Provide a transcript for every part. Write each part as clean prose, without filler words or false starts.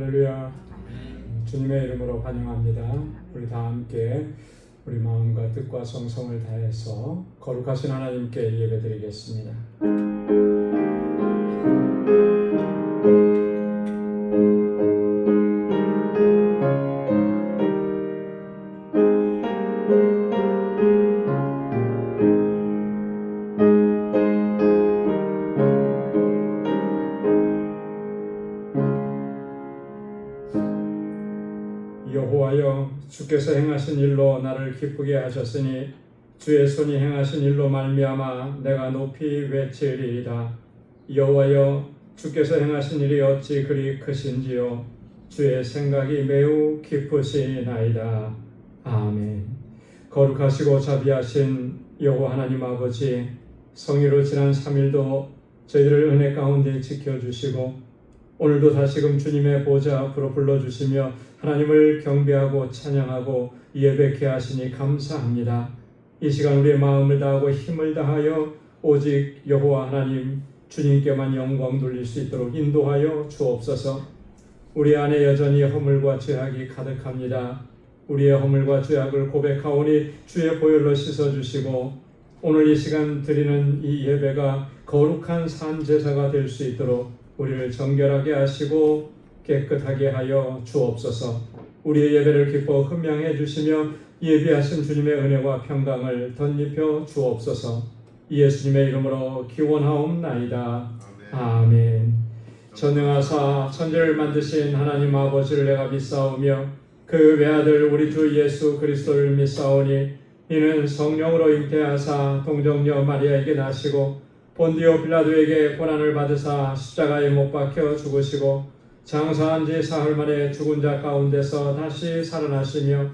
할렐루야. 주님의 이름으로 환영합니다. 우리 다 함께 우리 마음과 뜻과 정성을 다해서 거룩하신 하나님께 예배드리겠습니다. 여호와여, 주께서 행하신 일로 나를 기쁘게 하셨으니 주의 손이 행하신 일로 말미암아 내가 높이 외치리이다. 여호와여, 주께서 행하신 일이 어찌 그리 크신지요. 주의 생각이 매우 깊으시나이다. 아멘. 거룩하시고 자비하신 여호와 하나님 아버지, 성일로 지난 3일도 저희들을 은혜 가운데 지켜주시고 오늘도 다시금 주님의 보좌 앞으로 불러주시며 하나님을 경배하고 찬양하고 예배케 하시니 감사합니다. 이 시간 우리의 마음을 다하고 힘을 다하여 오직 여호와 하나님 주님께만 영광 돌릴 수 있도록 인도하여 주옵소서. 우리 안에 여전히 허물과 죄악이 가득합니다. 우리의 허물과 죄악을 고백하오니 주의 보혈로 씻어주시고 오늘 이 시간 드리는 이 예배가 거룩한 산 제사가 될 수 있도록 우리를 정결하게 하시고 깨끗하게 하여 주옵소서. 우리의 예배를 기뻐 흠양해 주시며 예비하신 주님의 은혜와 평강을 덧입혀 주옵소서. 예수님의 이름으로 기원하옵나이다. 아멘. 전능하사 천지를 만드신 하나님 아버지를 내가 믿사오며 그 외아들 우리 주 예수 그리스도를 믿사오니 이는 성령으로 잉태하사 동정녀 마리아에게 나시고 본디오 빌라도에게 고난을 받으사 십자가에 못 박혀 죽으시고 장사한 지 사흘 만에 죽은 자 가운데서 다시 살아나시며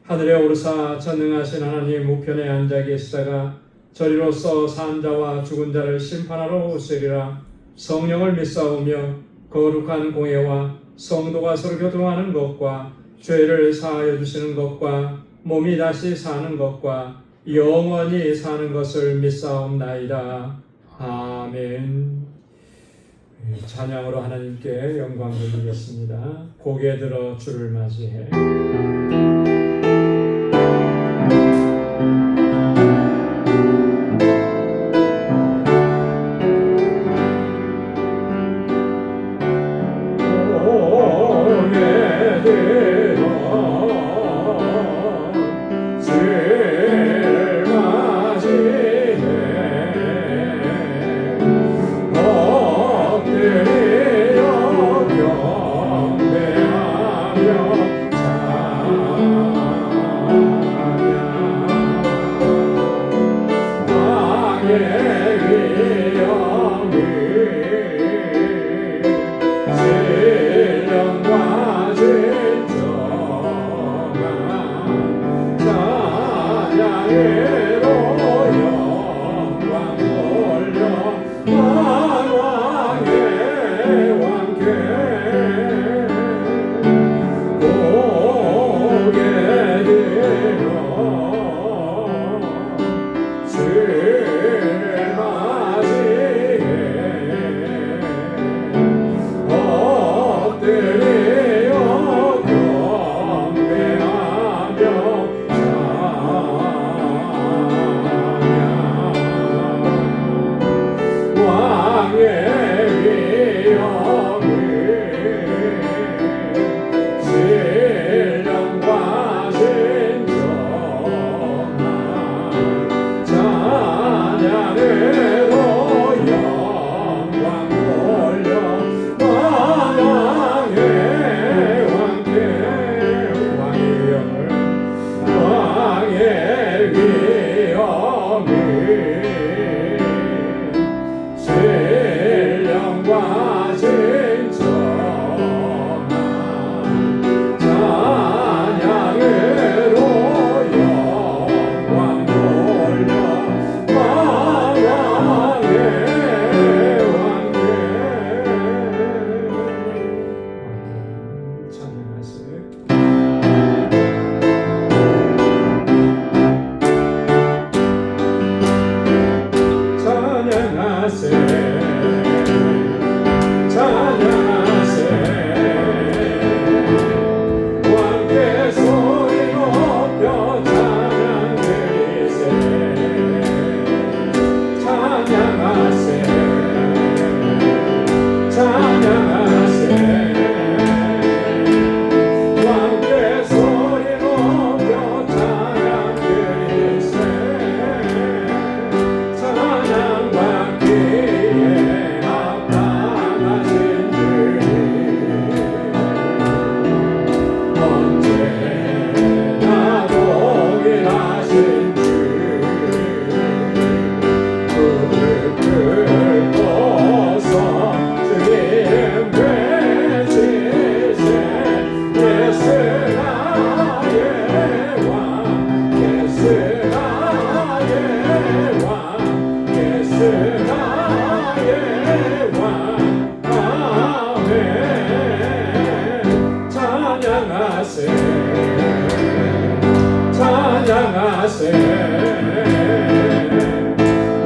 하늘에 오르사 전능하신 하나님 우편에 앉아 계시다가 저리로서 산 자와 죽은 자를 심판하러 오시리라. 성령을 믿사오며 거룩한 공예와 성도가 서로 교통하는 것과 죄를 사하여 주시는 것과 몸이 다시 사는 것과 영원히 사는 것을 믿사옵나이다. 아멘. 찬양으로 하나님께 영광 돌리겠습니다. 고개 들어 주를 맞이해.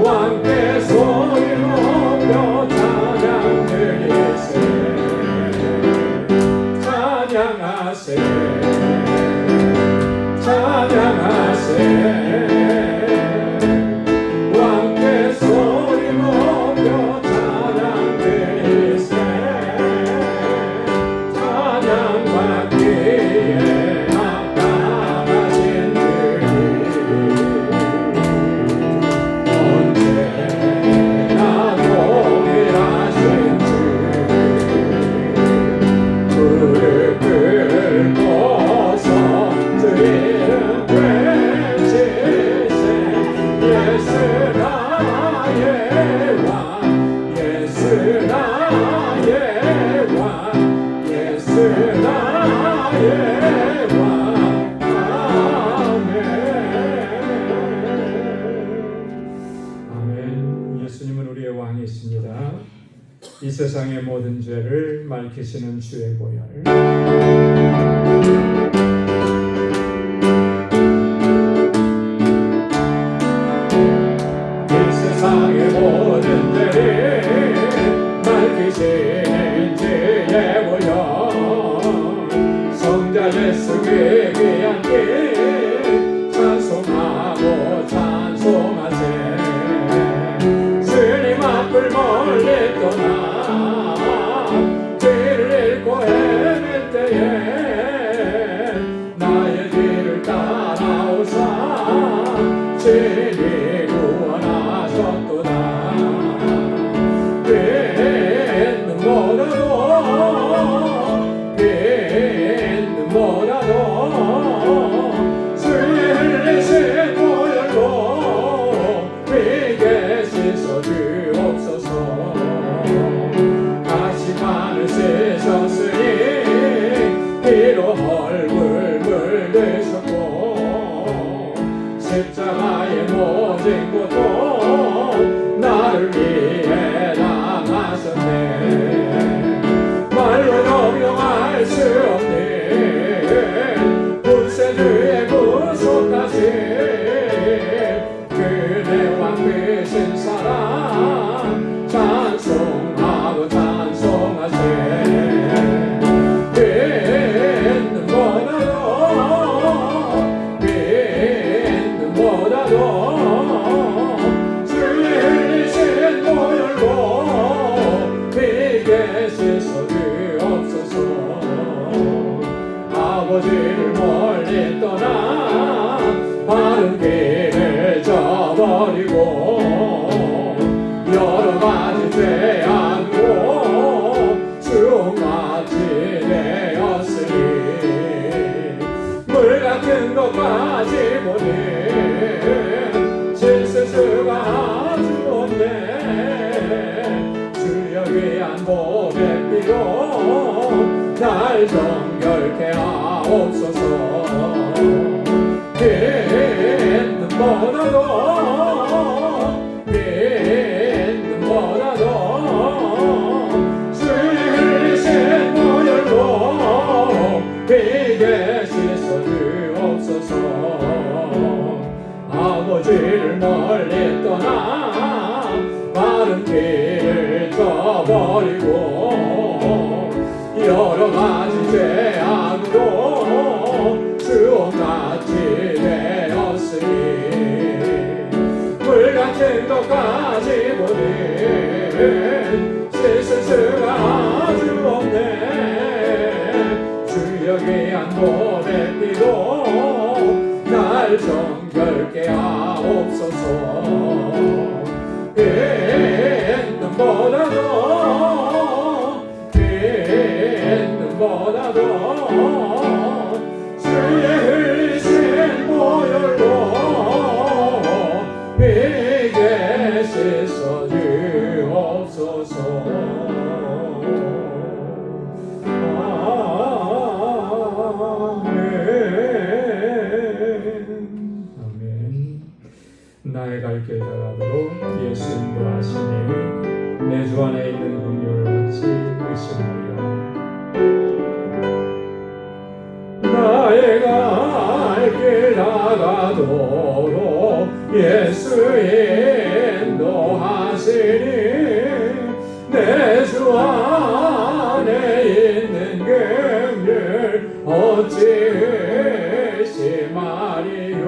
왕께 소리 높여 찬양 드리세 찬양하세 왕께 소리 높여 찬양 드리세 찬양 받기에 합당하신 언제나 동일하신 주 무릎 꿇고서 드리는 외치세 예수 나의 왕 예수 나의 왕 예수 나의 왕 아멘. 예수님은 우리의 왕이십니다. 이 세상의 모든 죄를 맑히시는 주의 보혈 이 세상의 모든 죄를 맑히시는 주의 보혈 성자 예수의 귀한 길 찬송하고 찬송하세 주님 앞을 멀리 떠나 길을 잃고 헤맬 때에 나의 뒤를 따라오사 주님이 구원하셨도다 빈 눈보라도 주의 흘리신 보혈로 위게 씻어 주옵소서 다시 많은 씻었으니 피로 얼굴 물드셨고 십자가의 모진 것도 나를 위해 당하셨네 말로 명령할 수 없는 구세주의 구속하신 그대 왕 되신 사랑 찬송하고 찬송하세 빈 눈보라도 주의 흘리신 보혈로 비게 씻어 주옵소서 아버지를 멀리 떠나 바른 길을 저버리고 여러 가지 죄악으로 주같이 되었으니 물 같은 것까지 보니 씻을 수가 아주 없네 주여 귀한 보배 피로 날 정결케 하옵소서 빈 눈보라도 주의 흘리신 보혈로 비게 씻어 주옵소서 나의 갈 길 다가도록 예수 인도하시니 내 주 안에 있는 긍휼을 어찌 의심하리요. 나의 갈 길 다가도록 예수 인도하시니 내 주 안에 있는 긍휼 어찌 의심하리요.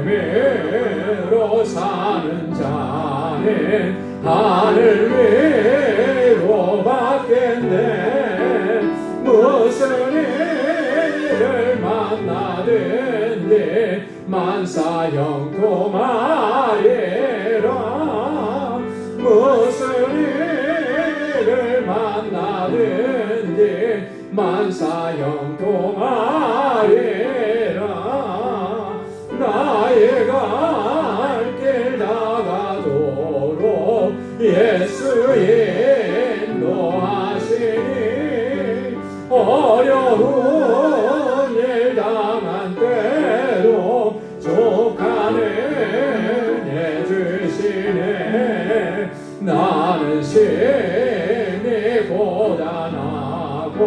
믿음으로 사는 자는 하늘 위로 받겠네. 무슨 일을 만나든지 만사형통하리라. 무슨 일을 만나든지 만사형통하리라. 나의 갈 길 다가도록 예수 인도하시니 어려운 일 당한 때도 족한 은혜 주시네. 나는 심히 고단하고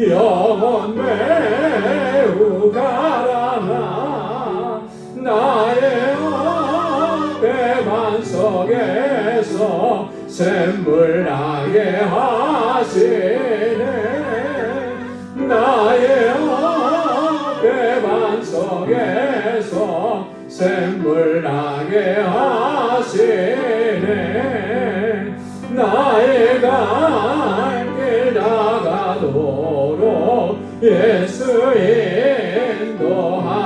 영혼 매우 가라나. 나의 앞에 반석에서 샘물 나게 하시네. 나의 앞에 반석에서 샘물 나게 하시네. 나의 갈 길 다가도록 예수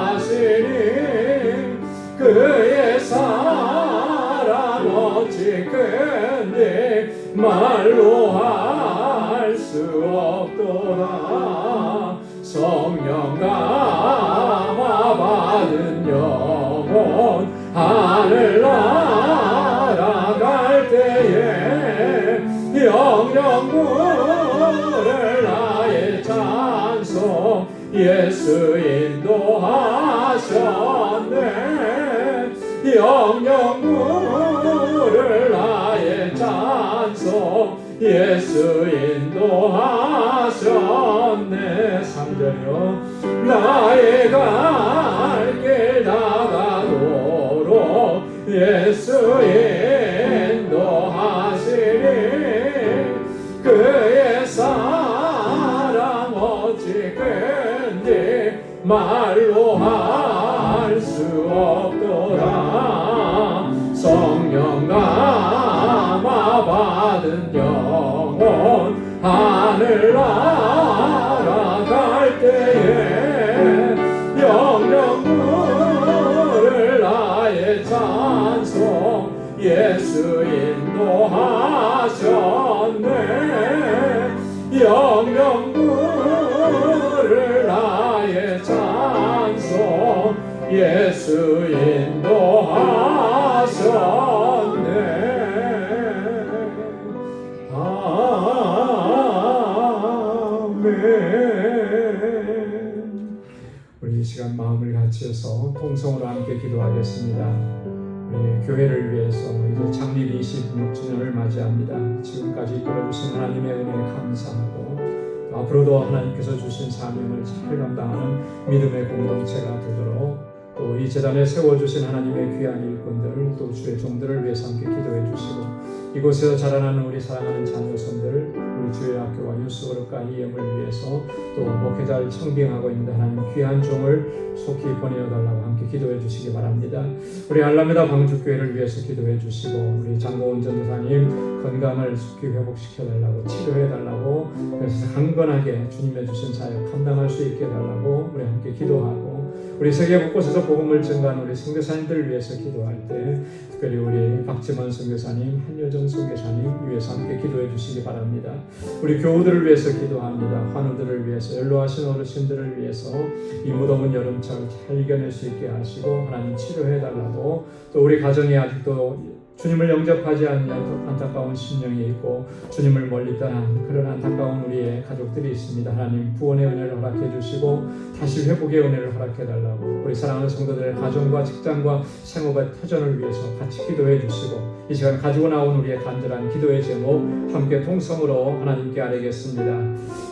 인도하시니 그의 사랑 어찌 큰지 말로 할 수 없도다. 성령 감화 받은 영혼 하늘 날아갈 때에 영영 부를 나의 찬송 예수 인도하셨네. 영영 부를 나의 찬송 예수 인도하셨네. 3절이요. 나의 갈 길 다가도록 예수 인도하시니 그의 사랑 어찌 큰지 말로 할 수 없도다. 성령 감화 받은 영혼 하늘 날아갈 때에 영영 부를 나의 찬송 예수 인도하셨네. 영영 부를 나의 찬송 예수 인도하셨네. 아멘. 우리 이 시간 마음을 같이 해서 통성으로 함께 기도하겠습니다. 우리 교회를 위해서 이제 창립 26주년을 맞이합니다. 지금까지 이끌어주신 하나님의 은혜에 감사하고 앞으로도 하나님께서 주신 사명을 잘 감당하는 믿음의 공동체가 되도록 또 이 재단에 세워주신 하나님의 귀한 일꾼들 또 주의 종들을 위해서 함께 기도해 주시고 이곳에서 자라나는 우리 사랑하는 자녀손들 우리 주의 학교와 유스그룹과 이엠을 위해서 또 목회자를 청빙하고 있는 하나님 귀한 종을 속히 보내어 달라고 함께 기도해 주시기 바랍니다. 우리 알라메다 광주교회를 위해서 기도해 주시고 우리 장고은 전도사님 건강을 속히 회복시켜 달라고 치료해 달라고 그래서 강건하게 주님의 주신 사역 감당할 수 있게 해달라고 우리 함께 기도하고 우리 세계 곳곳에서 복음을 증거하는 우리 선교사님들을 위해서 기도할 때 특별히 우리 박지만 선교사님, 한여정 선교사님 위해서 함께 기도해 주시기 바랍니다. 우리 교우들을 위해서 기도합니다. 환우들을 위해서 연로하신 어르신들을 위해서 이 무더운 여름철 잘 이겨낼 수 있게 하시고 하나님 치료해 달라고 또 우리 가정에 아직도 주님을 영접하지 않는 안타까운 심령이 있고 주님을 멀리 떠난 그런 안타까운 우리의 가족들이 있습니다. 하나님 구원의 은혜를 허락해 주시고 다시 회복의 은혜를 허락해 달라고 우리 사랑하는 성도들의 가정과 직장과 생업의 터전을 위해서 같이 기도해 주시고 이 시간 가지고 나온 우리의 간절한 기도의 제목 함께 통성으로 하나님께 아뢰겠습니다.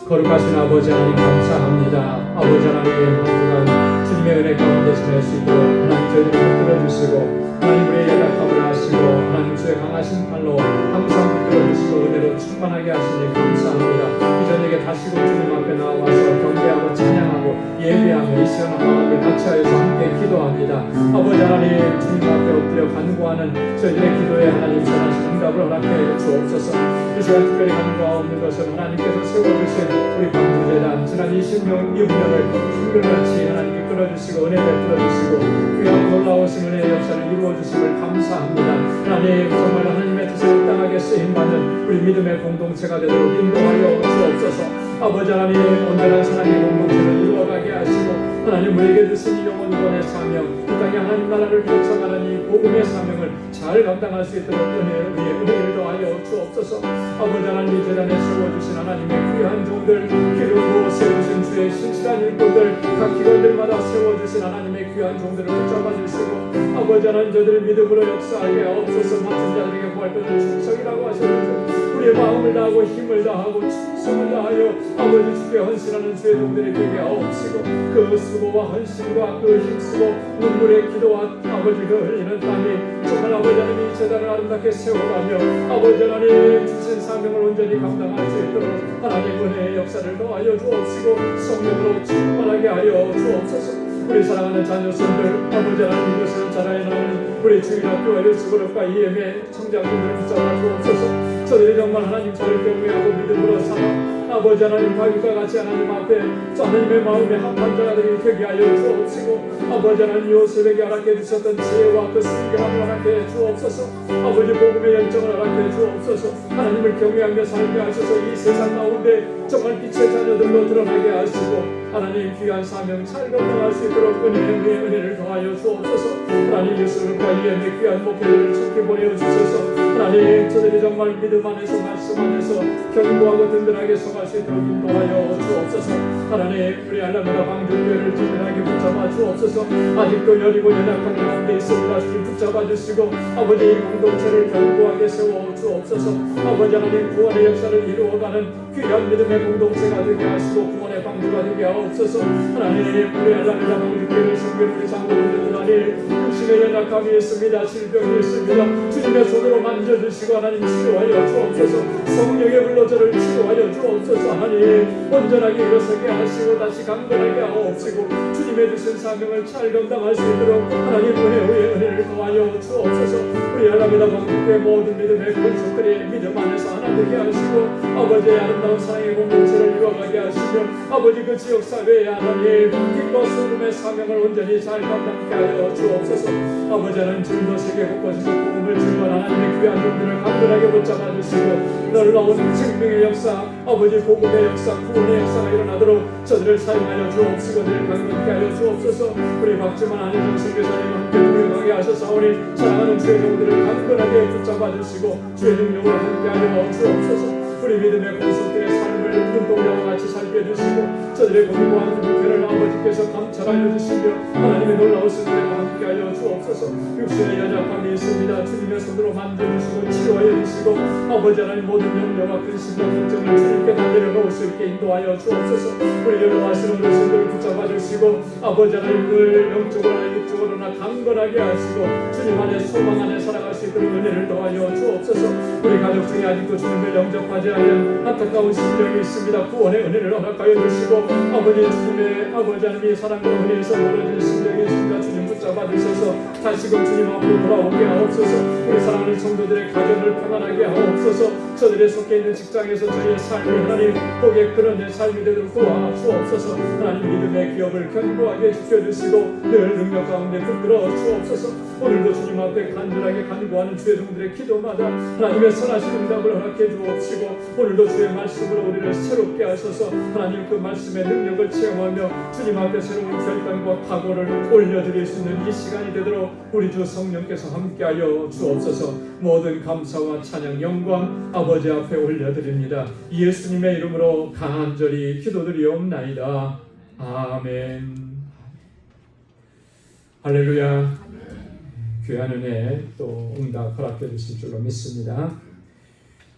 거룩하신 아버지 하나님 감사합니다. 아버지 하나님 한 주간 주님의 은혜 가운데 지낼 수 있도록 하나님 저희들을 붙들어주시고 하나님 우리의 연약함을 아시고 하나님 주의 강하신 팔로 항상 붙들어주시고 은혜로 충만하게 하시니 감사합니다. 이 저녁에 다시금 주님 앞에 나와서 경배하고 찬양하고 예배하며 이 시간 마음을 같이하여서 함께 기도합니다. 아버지 하나님 주님 앞에 엎드려 간구하는 저희들의 기도에 하나님 선하신 응답을 허락해 주옵소서. 이 시간 특별히 간구하고 없는 것은 하나님께서 세워주신 우리 방주재단 지난 20년 이후년을 한결같이 하나님께 끌어주시고 은혜 베풀어주시고 귀하고 놀라우신 은혜의 역사를 이루어주심을 감사합니다. 하나님 정말 하나님의 뜻에 합당하게 쓰임받는 우리 믿음의 공동체가 되도록 인도하여 주옵소서. 아버지 하나님 온전한 사랑의 공동체를 이루어가게 하시고 하나님 우리에게 주신 이 영원 구원의 사명 이 땅에 하나님 나라를 펼쳐가는 이 복음의 사명을 잘 감당할 수 있도록 은혜를 더하여 주옵소서. 아버지 하나님 이 재단에 세워주신 하나님의 귀한 종들 기르고 세우신 주의 신실한 일꾼들 각 기관들마다 세워주신 하나님의 귀한 종들을 붙잡아 주시고 아버지 하나님 저들의 믿음으로 역사하게 하옵소서. 맡은 자들에게 부활도는 충성이라고 하셨는데 우리의 마음을 다하고 힘을 다하고 충성을 다하여 아버지 주께 헌신하는 주의 종들이 되게 하옵시고 그 수고와 헌신과 그 힘쓰고 눈물의 기도와 아버지 그 흘리는 땀이 정말 아버지 하나님 이 재단을 아름답게 세워가며 아버지 하나님 주신 사명을 온전히 감당할 수 있도록 하나님 은혜의 역사를 더하여 주옵시고 성령으로 충만하게 하여 주옵소서. 우리 사랑하는 자녀선들 아버지 하나님 이것을 자라에 나오는 우리 주일학교 에르스그룹과 EM의 청장님들을 붙잡아 주옵소서. 저들이 정말 하나님 저를 경외하고 믿음으로 살아 아버지 하나님 과일과 같이 하나님 앞에 하나님의 마음에 합한 자들이 되게 하여 주옵시고 아버지 하나님 요 새벽에 허락해 주셨던 지혜와 그 순결함을 허락해 주옵소서. 아버지 복음의 열정을 허락해 주옵소서. 하나님을 경외하며 살게 하셔서 이 세상 가운데 정말 빛의 자녀들로 드러나게 하시고 하나님 귀한 사명 잘 감당할 수 있도록 은혜를 더하여 주옵소서. 하나님 예수님과 이엠의 귀한 목회를 좋게 보내어 주셔서 하나님 저들이 정말 믿음 안에서 말씀 안에서 견고하고 든든하게 서갈 수 있도록 인도하여 주옵소서. 하나님 우리 알라메다 방주교회를 든든하게 붙잡아 주옵소서. 아직도 여리고 연약한 가운데 있습니다. 주님 붙잡아 주시고 아버지 이 공동체를 견고하게 세워 주옵소서. 아버지 하나님 구원의 역사를 이루어가는 귀한 믿음의 공동체가 되게 하시고 구원의 방주가 되게 하옵소서. 하나님 우리 알라메다 방주교회를 섬기는 우리 장로님들 하나님 육신의 연약함이 있습니다. 질병이 있습니다. 주님의 손으로 만져주시고 하나님 치료하여 주옵소서. 성령의 불로 저를 치료하여 주옵소서. 하나님 온전하게 일어서게 하시고 다시 강건하게 하옵시고 주님의 주신 사명을 잘 감당할 수 있도록 하나님 은혜의 은혜를 더하여 주옵소서. 우리 알라메다 방주교회 모든 믿음의 권속들이 믿음 안에서 하나 되게 하시고 아버지의 아름다운 사랑의 공동체를 이루어가게 하시며 아버지 그 지역사회에 하나님 빛과 소금의 사명을 온전히 잘 감당하게 하여 주옵소서. 아버지 하나님 지금도 세계 곳곳에서 복음을 증거하는 하나님의 귀한 종들을 간절하게 붙잡아 주시고 놀라운 생명의 역사 아버지 복음의 역사 구원의 역사가 일어나도록 저들을 사용하여 주옵시고 늘 강건케 하여 주옵소서. 우리 박지만 안혜정 선교사님 함께 동행하게 하셔서오니 사랑하는 주의 종들을 강건하게 붙잡아 주시고 주의 능력으로 함께 하여 주옵소서. 우리 믿음의 권속들의 삶을 눈동자와 같이 살게 해주시고 저들의 공고한 목표를 아버지께서 감찰하여 주시며 하나님의 놀라우신 은혜와 함께하여 주옵소서. 육신의 연약함이 있습니다. 주님의 손으로 만져주시고 치료하여 주시고 아버지 하나님 모든 염려와 근심과 걱정을 주님께 다 내려놓을 수 있게 인도하여 주옵소서. 우리 연로하신 어르신들을 붙잡아 주시고 아버지 하나님 늘 영적으로나 육적으로나 강건하게 하시고 주님 안에 소망 안에 살아갈 수 있도록 은혜를 더하여 주옵소서. 우리 가족 중에 아직도 주님을 영접하지 않은 안타까운 심령이 있습니다. 구원의 은혜를 허락하여 주시고 아버지 주님의 아버지 하나님의 사랑과 은혜에서 멀어진 심령이 있습니다. 주님 붙잡아 주셔서 다시금 주님 앞으로 돌아오게 하옵소서. 우리 사랑하는 성도들의 가정을 평안하게 하옵소서. 저들이 속해 있는 직장에서 저희의 삶이 하나님 복의 그런 삶이 되도록 도와주옵소서. 하나님 믿음의 기업을 견고하게 지켜주시고 늘 능력 가운데 붙들어 주옵소서. 오늘도 주님 앞에 간절하게 간구하는 주의 종들의 기도마다 하나님의 선하신 응답을 허락해 주옵시고 오늘도 주의 말씀으로 우리를 새롭게 하셔서 하나님 그 말씀의 능력을 체험하며 주님 앞에 새로운 결단과 각오를 올려드릴 수 있는 이 시간이 되도록 우리 주 성령께서 함께하여 주옵소서. 모든 감사와 찬양 영광 아버지 앞에 올려드립니다. 예수님의 이름으로 간절히 기도드리옵나이다. 아멘. 할렐루야. 귀한 은혜 또 응답 허락해 주실 줄로 믿습니다.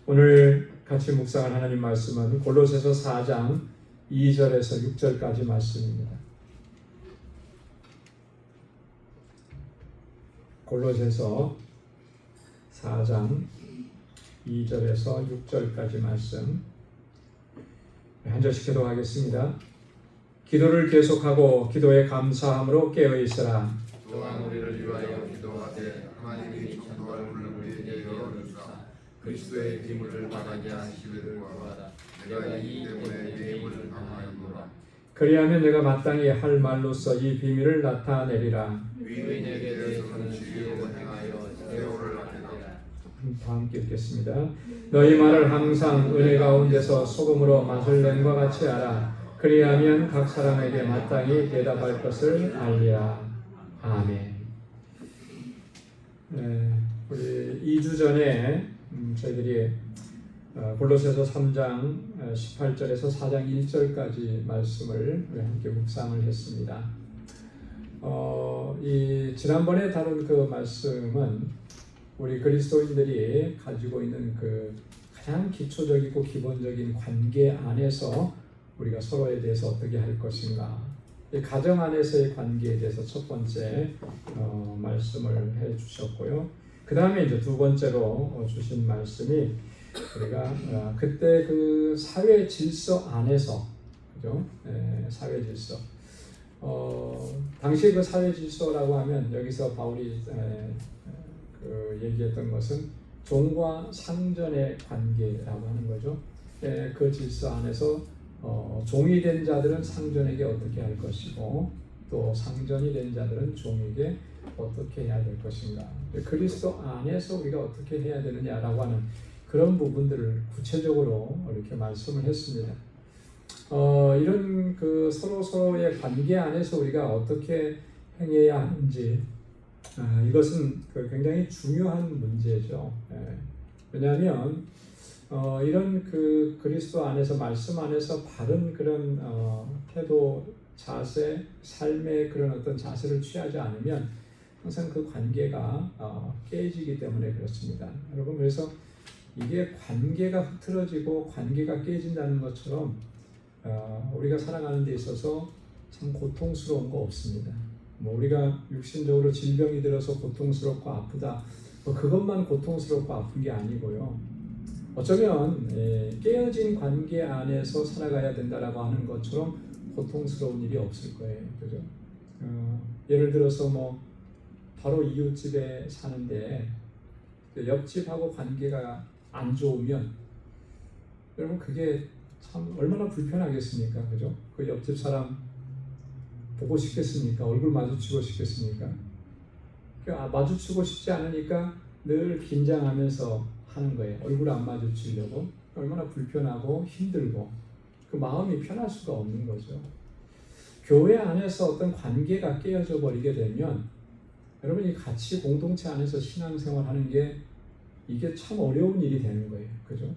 오늘 같이 묵상할 하나님 말씀은 골로새서 4장 2절에서 6절까지 말씀입니다. 골로새서 4장 2절에서 6절까지 말씀 한 절씩 기도하겠습니다. 기도를 계속하고 기도에 감사함으로 깨어있으라. 또한 우리를 위하여 기도하되 하나님이 기도할 문을 우리에게 열어주사 그리스도의 비밀을 받게 하시기를 구하다. 내가 이 때문에 내 힘을 강하였노라. 그리하면 내가 마땅히 할 말로써 이 비밀을 나타내리라. 위인에게 대해서는 지혜로 행하여 세월을 낳게다. 다 함께 읽겠습니다. 너희 말을 항상 은혜 가운데서 소금으로 맛을 낸과 같이 하라. 그리하면 각 사람에게 마땅히 대답할 것을 알리라. 아멘. 우리 2주 전에 저희들이 골로새서 3장 18절에서 4장 1절까지 말씀을 함께 묵상을 했습니다. 이 지난번에 다룬 그 말씀은 우리 그리스도인들이 가지고 있는 그 가장 기초적이고 기본적인 관계 안에서 우리가 서로에 대해서 어떻게 할 것인가, 이 가정 안에서의 관계에 대해서 첫 번째 말씀을 해주셨고요. 그 다음에 이제 두 번째로 주신 말씀이 우리가 그때 그 사회 질서 안에서, 그죠? 사회 질서. 당시 그 사회 질서라고 하면 여기서 바울이 그 얘기했던 것은 종과 상전의 관계라고 하는 거죠. 그 질서 안에서 종이 된 자들은 상전에게 어떻게 할 것이고 또 상전이 된 자들은 종에게 어떻게 해야 될 것인가, 그리스도 안에서 우리가 어떻게 해야 되느냐라고 하는 그런 부분들을 구체적으로 이렇게 말씀을 했습니다. 이런 그 서로의 관계 안에서 우리가 어떻게 행해야 하는지, 이것은 굉장히 중요한 문제죠. 왜냐하면 이런 그 그리스도 안에서, 말씀 안에서 바른 그런 태도, 자세, 삶의 그런 어떤 자세를 취하지 않으면 항상 그 관계가 깨지기 때문에 그렇습니다. 여러분, 그래서 이게 관계가 흐트러지고 관계가 깨진다는 것처럼 우리가 살아가는 데 있어서 참 고통스러운 거 없습니다. 뭐 우리가 육신적으로 질병이 들어서 고통스럽고 아프다, 뭐 그것만 고통스럽고 아픈 게 아니고요. 어쩌면 깨어진 관계 안에서 살아가야 된다라고 하는 것처럼 고통스러운 일이 없을 거예요. 그죠? 예를 들어서 뭐 바로 이웃집에 사는데 옆집하고 관계가 안 좋으면 여러분 그게 참 얼마나 불편하겠습니까? 그죠? 그 옆집 사람 보고 싶겠습니까? 얼굴 마주치고 싶겠습니까? 마주치고 싶지 않으니까 늘 긴장하면서 하는 거예요. 얼굴 안 마주치려고. 얼마나 불편하고 힘들고 그 마음이 편할 수가 없는 거죠. 교회 안에서 어떤 관계가 깨어져 버리게 되면 여러분이 같이 공동체 안에서 신앙생활하는 게 이게 참 어려운 일이 되는 거예요. 그죠?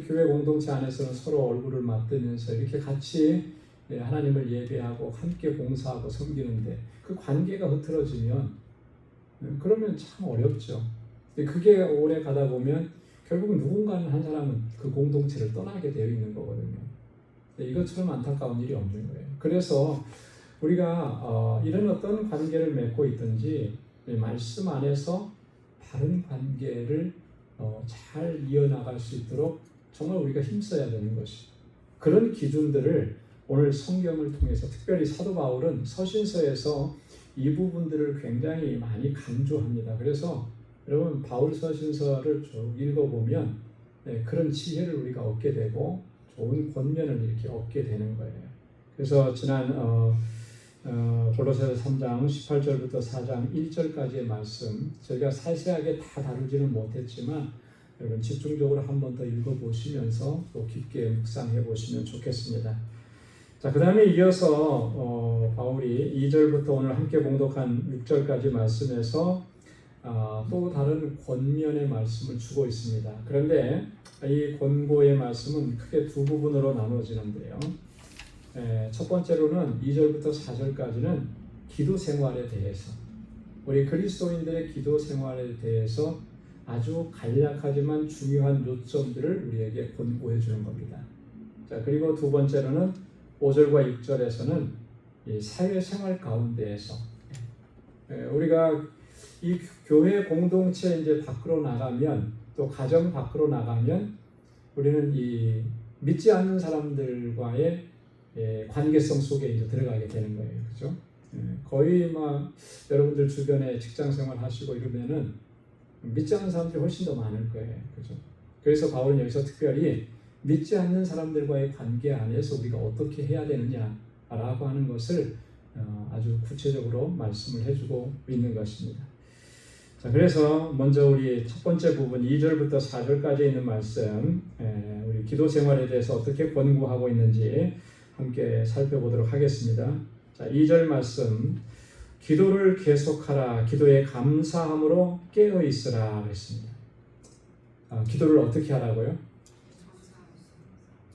교회 공동체 안에서는 서로 얼굴을 맞대면서 이렇게 같이 하나님을 예배하고 함께 봉사하고 섬기는데 그 관계가 흐트러지면 그러면 참 어렵죠. 그게 오래 가다 보면 결국 누군가는 한 사람은 그 공동체를 떠나게 되어 있는 거거든요. 이것처럼 안타까운 일이 없는 거예요. 그래서 우리가 이런 어떤 관계를 맺고 있든지 말씀 안에서 바른 관계를 잘 이어나갈 수 있도록 정말 우리가 힘써야 되는 것이, 그런 기준들을 오늘 성경을 통해서, 특별히 사도 바울은 서신서에서 이 부분들을 굉장히 많이 강조합니다. 그래서 여러분 바울 서신서를 쭉 읽어보면 그런 지혜를 우리가 얻게 되고 좋은 권면을 이렇게 얻게 되는 거예요. 그래서 지난 골로새서 3장 18절부터 4장 1절까지의 말씀 저희가 세세하게 다 다루지는 못했지만 여러분 집중적으로 한 번 더 읽어보시면서 또 깊게 묵상해 보시면 좋겠습니다. 자, 그 다음에 이어서 바울이 2절부터 오늘 함께 봉독한 6절까지 말씀에서 또 다른 권면의 말씀을 주고 있습니다. 그런데 이 권고의 말씀은 크게 두 부분으로 나눠지는데요. 첫 번째로는 2절부터 4절까지는 기도 생활에 대해서 우리 그리스도인들의 기도 생활에 대해서 아주 간략하지만 중요한 요점들을 우리에게 권고해 주는 겁니다. 자, 그리고 두 번째로는 5절과 6절에서는 이 사회생활 가운데에서 우리가 이 교회 공동체 이제 밖으로 나가면 또 가정 밖으로 나가면 우리는 이 믿지 않는 사람들과의 관계성 속에 이제 들어가게 되는 거예요, 그렇죠? 거의 막 여러분들 주변에 직장생활 하시고 이러면은 믿지 않는 사람들이 훨씬 더 많을 거예요, 그렇죠? 그래서 바울은 여기서 특별히 믿지 않는 사람들과의 관계 안에서 우리가 어떻게 해야 되느냐라고 하는 것을 아주 구체적으로 말씀을 해주고 있는 것입니다. 자, 그래서 먼저 우리 첫 번째 부분 2절부터 4절까지 있는 말씀, 우리 기도 생활에 대해서 어떻게 권고하고 있는지 함께 살펴보도록 하겠습니다. 자, 2절 말씀, 기도를 계속하라, 기도에 감사함으로 깨어 있으라 그랬습니다. 기도를 어떻게 하라고요?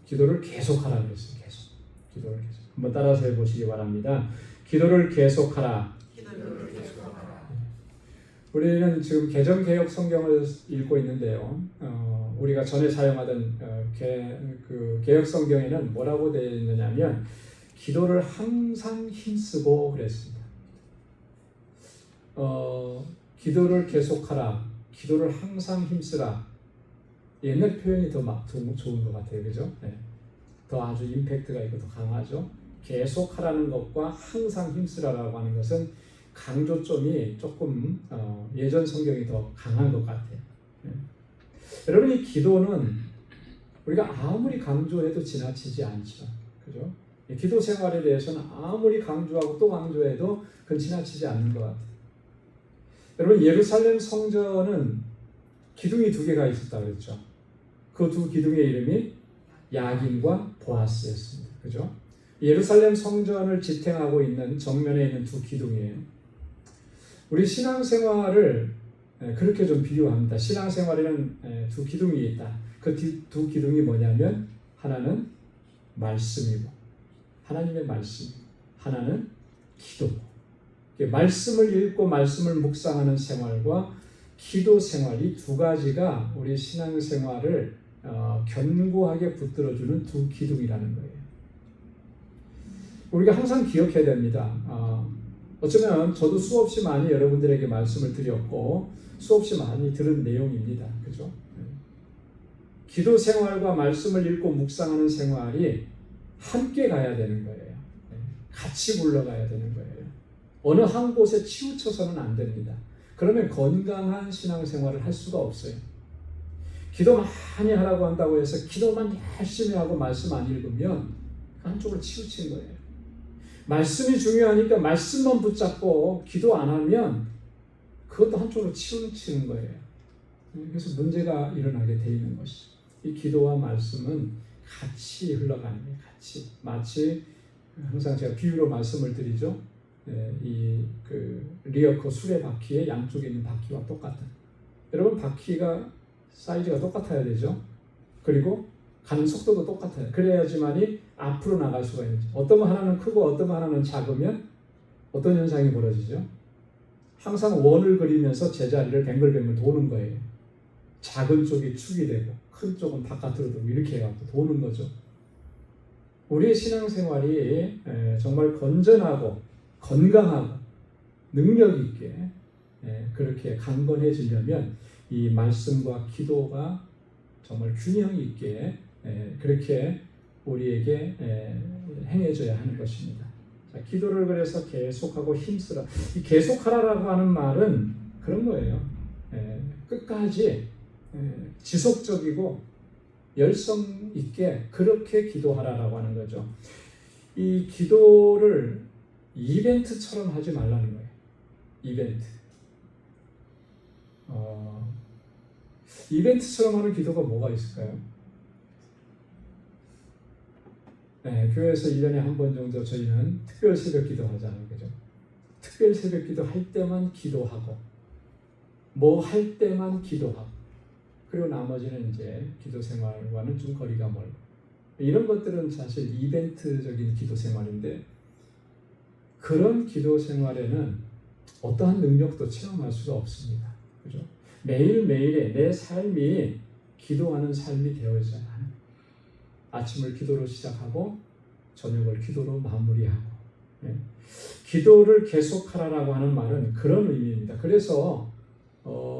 기도를 계속하라 그랬어요. 계속. 기도를 계속. 한번 따라서 해보시기 바랍니다. 기도를 계속하라. 우리는 지금 개정개혁 성경을 읽고 있는데요. 우리가 전에 사용하던 개혁 성경에는 뭐라고 되어 있느냐면 기도를 항상 힘쓰고 그랬습니다. 기도를 계속하라. 기도를 항상 힘쓰라. 옛날 표현이 더 좋은 것 같아요. 그죠? 네. 더 아주 임팩트가 있고 더 강하죠. 계속하라는 것과 항상 힘쓰라라고 하는 것은 강조점이 조금 예전 성경이 더 강한 것 같아요. 네. 여러분, 이 기도는 우리가 아무리 강조해도 지나치지 않죠. 그죠? 기도 생활에 대해서는 아무리 강조하고 또 강조해도 그건 지나치지 않는 것 같아요. 여러분, 예루살렘 성전은 기둥이 두 개가 있었다 그랬죠. 그 두 기둥의 이름이 야긴과 보아스였습니다. 그죠? 예루살렘 성전을 지탱하고 있는 정면에 있는 두 기둥이에요. 우리 신앙생활을 그렇게 좀 비유합니다. 신앙생활에는 두 기둥이 있다. 그 두 기둥이 뭐냐면 하나는 말씀이고 하나님의 말씀, 하나는 기도고. 말씀을 읽고 말씀을 묵상하는 생활과 기도 생활, 이 두 가지가 우리 신앙생활을 견고하게 붙들어주는 두 기둥이라는 거예요. 우리가 항상 기억해야 됩니다. 어쩌면 저도 수없이 많이 여러분들에게 말씀을 드렸고 수없이 많이 들은 내용입니다. 그죠? 기도 생활과 말씀을 읽고 묵상하는 생활이 함께 가야 되는 거예요. 같이 굴러가야 되는 거예요. 어느 한 곳에 치우쳐서는 안 됩니다. 그러면 건강한 신앙생활을 할 수가 없어요. 기도 많이 하라고 한다고 해서 기도만 열심히 하고 말씀 안 읽으면 한쪽으로 치우친 거예요. 말씀이 중요하니까 말씀만 붙잡고 기도 안 하면 그것도 한쪽으로 치우치는 거예요. 그래서 문제가 일어나게 돼 있는 것이죠. 이 기도와 말씀은 같이 흘러가는 거예요. 같이. 마치 항상 제가 비유로 말씀을 드리죠. 리어커 수레바퀴의 양쪽에 있는 바퀴와 똑같은. 여러분, 바퀴가 사이즈가 똑같아야 되죠. 그리고 가는 속도도 똑같아요. 그래야지만이 앞으로 나갈 수가 있는지. 어떤 하나는 크고 어떤 하나는 작으면 어떤 현상이 벌어지죠? 항상 원을 그리면서 제자리를 뱅글뱅글 도는 거예요. 작은 쪽이 축이 되고 큰 쪽은 바깥으로 돌고 이렇게 해갖고 도는 거죠. 우리의 신앙생활이 정말 건전하고 건강하고 능력 있게 그렇게 강건해지려면 이 말씀과 기도가 정말 균형 있게 그렇게 우리에게 행해져야 하는 것입니다. 자, 기도를 그래서 계속하고 힘쓰라. 이 계속하라라고 하는 말은 그런 거예요. 끝까지 지속적이고 열성 있게 그렇게 기도하라라고 하는 거죠. 이 기도를 이벤트처럼 하지 말라는 거예요. 이벤트. 이벤트처럼 하는 기도가 뭐가 있을까요? 네, 교회에서 1년에 한 번 정도 저희는 특별 새벽 기도 하잖아요. 그죠? 특별 새벽 기도 할 때만 기도하고, 뭐 할 때만 기도하고, 그리고 나머지는 이제 기도 생활과는 좀 거리가 멀고, 이런 것들은 사실 이벤트적인 기도 생활인데, 그런 기도 생활에는 어떠한 능력도 체험할 수가 없습니다. 그죠? 매일매일의 내 삶이 기도하는 삶이 되어야지 않아요. 아침을 기도로 시작하고 저녁을 기도로 마무리하고, 네. 기도를 계속하라라고 하는 말은 그런 의미입니다. 그래서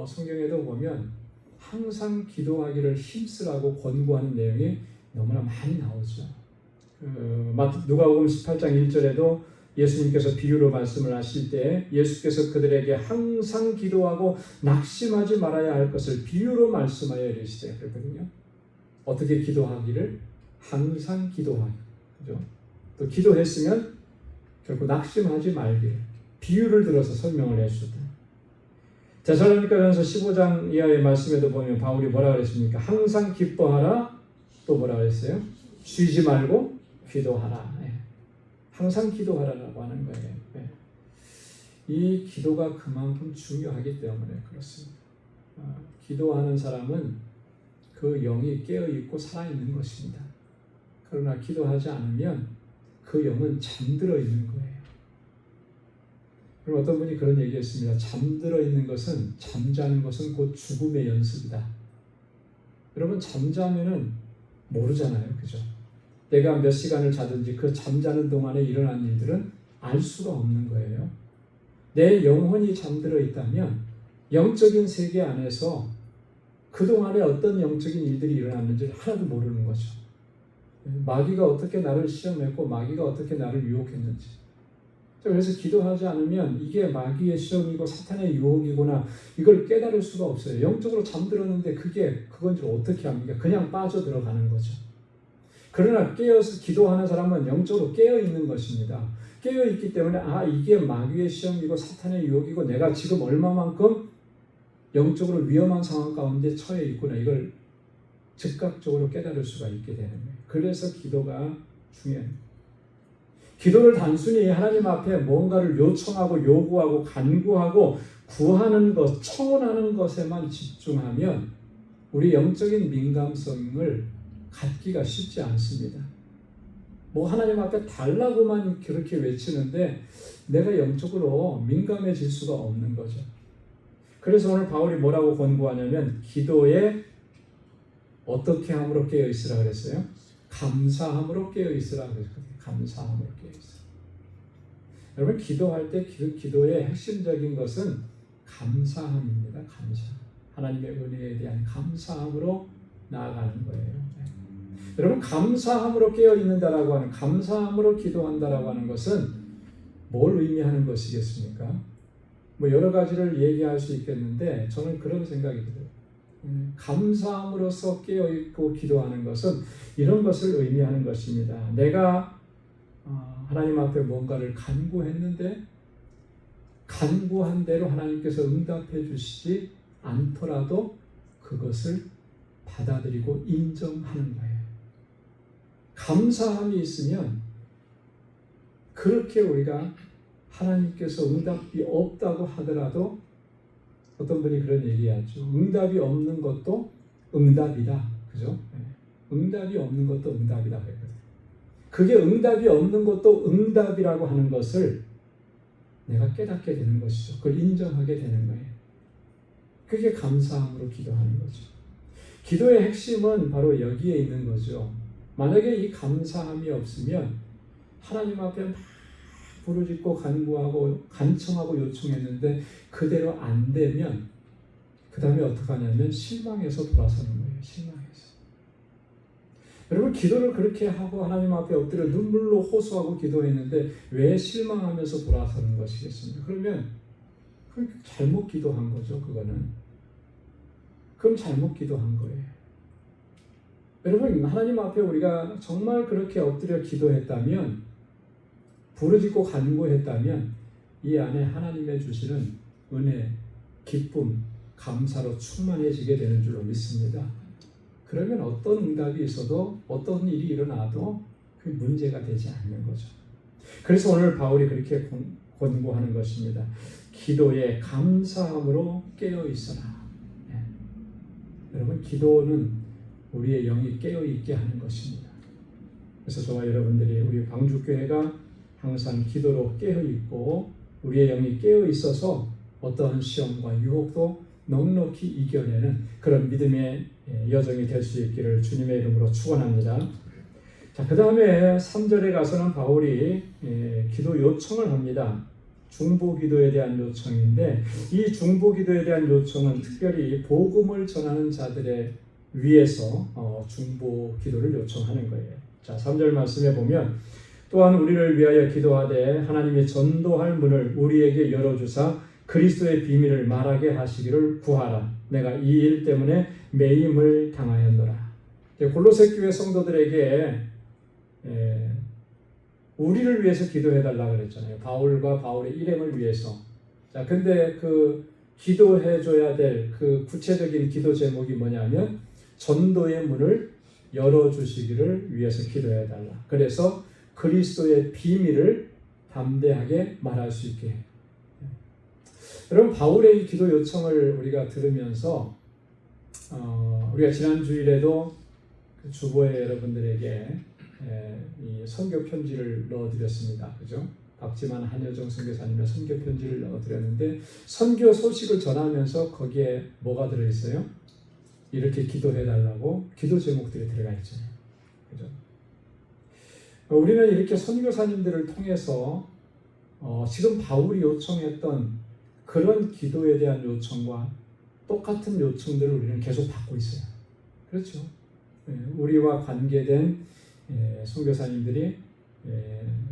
성경에도 보면 항상 기도하기를 힘쓰라고 권고하는 내용이 너무나 많이 나오죠. 누가복음 18장 1절에도 예수님께서 비유로 말씀을 하실 때 예수께서 그들에게 항상 기도하고 낙심하지 말아야 할 것을 비유로 말씀하여 이르시되 그랬거든요. 어떻게 기도하기를? 항상 기도하기. 그죠? 또 기도했으면 결국 낙심하지 말기를 비유를 들어서 설명을 해주셨다. 데살로니가전서 15장 이하의 말씀에도 보면 바울이 뭐라 그랬습니까? 항상 기뻐하라. 또 뭐라 그랬어요? 쉬지 말고 기도하라. 네. 항상 기도하라라고 하는 거예요. 네. 이 기도가 그만큼 중요하기 때문에 그렇습니다. 기도하는 사람은 그 영이 깨어있고 살아있는 것입니다. 그러나 기도하지 않으면 그 영은 잠들어 있는 거예요. 그리고 어떤 분이 그런 얘기했습니다. 잠들어 있는 것은, 잠자는 것은 곧 죽음의 연습이다. 여러분, 잠자면은 모르잖아요. 그죠? 내가 몇 시간을 자든지 그 잠자는 동안에 일어난 일들은 알 수가 없는 거예요. 내 영혼이 잠들어 있다면 영적인 세계 안에서 그동안에 어떤 영적인 일들이 일어났는지 하나도 모르는 거죠. 마귀가 어떻게 나를 시험했고 마귀가 어떻게 나를 유혹했는지. 그래서 기도하지 않으면 이게 마귀의 시험이고 사탄의 유혹이구나 이걸 깨달을 수가 없어요. 영적으로 잠들었는데 그건 줄 어떻게 합니까? 그냥 빠져들어가는 거죠. 그러나 깨어서 기도하는 사람은 영적으로 깨어있는 것입니다. 깨어있기 때문에 이게 마귀의 시험이고 사탄의 유혹이고 내가 지금 얼마만큼 영적으로 위험한 상황 가운데 처해 있구나 이걸 즉각적으로 깨달을 수가 있게 되는 거예요. 그래서 기도가 중요합니다. 기도를 단순히 하나님 앞에 뭔가를 요청하고 요구하고 간구하고 구하는 것, 청원하는 것에만 집중하면 우리 영적인 민감성을 갖기가 쉽지 않습니다. 뭐 하나님 앞에 달라고만 그렇게 외치는데 내가 영적으로 민감해질 수가 없는 거죠. 그래서 오늘 바울이 뭐라고 권고하냐면 기도에 어떻게 함으로 깨어 있으라 그랬어요? 감사함으로 깨어 있으라 그랬거든요. 감사함으로 깨어 있으라. 여러분 기도할 때 기도의 핵심적인 것은 감사함입니다. 감사. 하나님의 은혜에 대한 감사함으로 나아가는 거예요. 네. 여러분 감사함으로 깨어 있는다라고 하는 감사함으로 기도한다라고 하는 것은 뭘 의미하는 것이겠습니까? 뭐 여러 가지를 얘기할 수 있겠는데 저는 그런 생각이 들어요. 감사함으로써 깨어있고 기도하는 것은 이런 것을 의미하는 것입니다. 내가 하나님 앞에 뭔가를 간구했는데 간구한 대로 하나님께서 응답해 주시지 않더라도 그것을 받아들이고 인정하는 거예요. 감사함이 있으면 그렇게 우리가 하나님께서 응답이 없다고 하더라도 어떤 분이 그런 얘기하죠. 응답이 없는 것도 응답이다. 그죠? 응답이 없는 것도 응답이다. 그게 응답이 없는 것도 응답이라고 하는 것을 내가 깨닫게 되는 것이죠. 그걸 인정하게 되는 거예요. 그게 감사함으로 기도하는 거죠. 기도의 핵심은 바로 여기에 있는 거죠. 만약에 이 감사함이 없으면 하나님 앞에 막 부르짖고 간구하고 간청하고 요청했는데 그대로 안 되면 그 다음에 어떻게 하냐면 실망해서 돌아서는 거예요. 실망해서. 여러분 기도를 그렇게 하고 하나님 앞에 엎드려 눈물로 호소하고 기도했는데 왜 실망하면서 돌아서는 것이겠습니까? 그러면 잘못 기도한 거죠. 그거는. 그럼 잘못 기도한 거예요. 여러분, 하나님 앞에 우리가 정말 그렇게 엎드려 기도했다면, 부르짖고 간구했다면 이 안에 하나님의 주시는 은혜, 기쁨, 감사로 충만해지게 되는 줄로 믿습니다. 그러면 어떤 응답이 있어도 어떤 일이 일어나도 그 문제가 되지 않는 거죠. 그래서 오늘 바울이 그렇게 권고하는 것입니다. 기도에 감사함으로 깨어 있어라. 네. 여러분, 기도는 우리의 영이 깨어 있게 하는 것입니다. 그래서 저와 여러분들이 우리 광주교회가 항상 기도로 깨어 있고 우리의 영이 깨어 있어서 어떠한 시험과 유혹도 넉넉히 이겨내는 그런 믿음의 여정이 될 수 있기를 주님의 이름으로 축원합니다. 자, 그 다음에 3절에 가서는 바울이 기도 요청을 합니다. 중보 기도에 대한 요청인데 이 중보 기도에 대한 요청은 특별히 복음을 전하는 자들의 위해서 중보 기도를 요청하는 거예요. 자, 3절 말씀에 보면 또한 우리를 위하여 기도하되 하나님이 전도할 문을 우리에게 열어주사 그리스도의 비밀을 말하게 하시기를 구하라. 내가 이 일 때문에 매임을 당하였노라. 골로새 교회 성도들에게 우리를 위해서 기도해달라 그랬잖아요. 바울과 바울의 일행을 위해서. 자, 근데 그 기도해줘야 될 그 구체적인 기도 제목이 뭐냐면 전도의 문을 열어주시기를 위해서 기도해달라. 그래서 그리스도의 비밀을 담대하게 말할 수 있게 해요. 여러분, 바울의 이 기도 요청을 우리가 들으면서 우리가 지난 주일에도 그 주보에 여러분들에게 이 선교 편지를 넣어드렸습니다. 그죠? 박지만 한여정 선교사님의 선교 편지를 넣어드렸는데 선교 소식을 전하면서 거기에 뭐가 들어있어요? 이렇게 기도해달라고 기도 제목들이 들어가 있잖아요. 그죠? 우리는 이렇게 선교사님들을 통해서 지금 바울이 요청했던 그런 기도에 대한 요청과 똑같은 요청들을 우리는 계속 받고 있어요. 그렇죠? 우리와 관계된 선교사님들이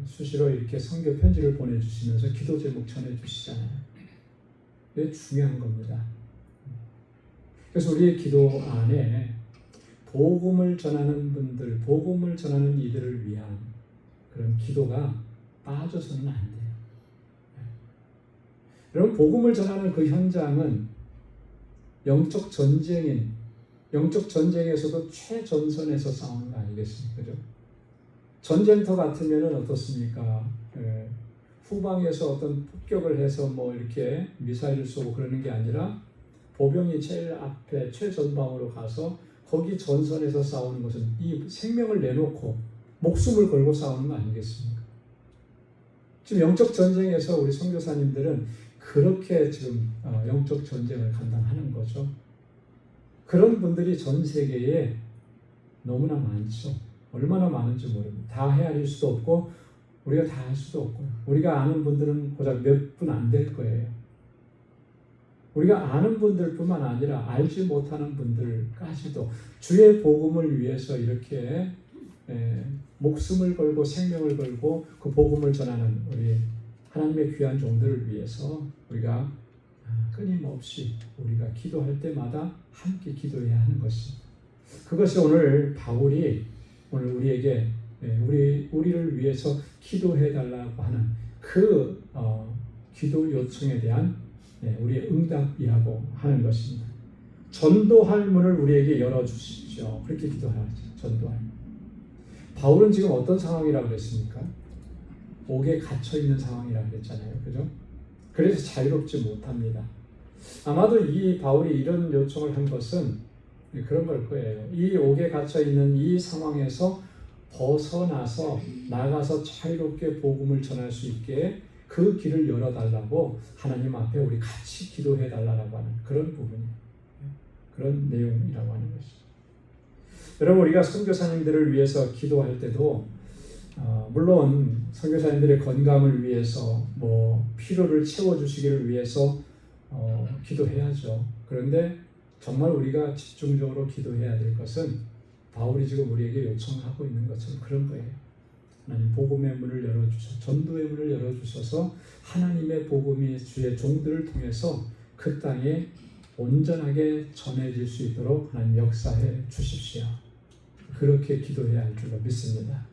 수시로 이렇게 선교 편지를 보내주시면서 기도 제목 전해주시잖아요. 이게 중요한 겁니다. 그래서 우리의 기도 안에 복음을 전하는 분들, 복음을 전하는 이들을 위한 그런 기도가 빠져서는 안 돼요. 여러분, 복음을 전하는 그 현장은 영적 전쟁인, 영적 전쟁에서도 최전선에서 싸우는 거 아니겠습니까? 그죠? 전쟁터 같으면 어떻습니까? 후방에서 어떤 폭격을 해서 뭐 이렇게 미사일을 쏘고 그러는 게 아니라 보병이 제일 앞에 최전방으로 가서 거기 전선에서 싸우는 것은 이 생명을 내놓고 목숨을 걸고 싸우는 거 아니겠습니까? 지금 영적 전쟁에서 우리 선교사님들은 그렇게 지금 영적 전쟁을 감당하는 거죠. 그런 분들이 전 세계에 너무나 많죠. 얼마나 많은지 모릅니다. 다 헤아릴 수도 없고 우리가 다 할 수도 없고요. 우리가 아는 분들은 고작 몇 분 안 될 거예요. 우리가 아는 분들뿐만 아니라 알지 못하는 분들까지도 주의 복음을 위해서 이렇게 목숨을 걸고 생명을 걸고 그 복음을 전하는 우리 하나님의 귀한 종들을 위해서 우리가 끊임없이 우리가 기도할 때마다 함께 기도해야 하는 것입니다. 그것이 오늘 바울이 오늘 우리에게 우리를 위해서 기도해달라고 하는 그 기도 요청에 대한 우리의 응답이라고 하는 것입니다. 전도할 문을 우리에게 열어주십시오. 그렇게 기도하죠. 전도할 문. 바울은 지금 어떤 상황이라고 그랬습니까? 옥에 갇혀있는 상황이라고 그랬잖아요. 그죠? 그래서 자유롭지 못합니다. 아마도 이 바울이 이런 요청을 한 것은 그런 걸 거예요. 이 옥에 갇혀있는 이 상황에서 벗어나서 나가서 자유롭게 복음을 전할 수 있게 그 길을 열어달라고 하나님 앞에 우리 같이 기도해달라고 하는 그런 부분이에요. 그런 내용이라고 하는 것이죠. 여러분, 우리가 선교사님들을 위해서 기도할 때도 물론 선교사님들의 건강을 위해서 뭐 필요를 채워주시기를 위해서 기도해야죠. 그런데 정말 우리가 집중적으로 기도해야 될 것은 바울이 지금 우리에게 요청하고 있는 것처럼 그런 거예요. 하나님 복음의 문을 열어주셔서 전도의 문을 열어주셔서 하나님의 복음이 주의 종들을 통해서 그 땅에 온전하게 전해질 수 있도록 하나님 역사해 주십시오. 그렇게 기도해야 할 줄로 믿습니다.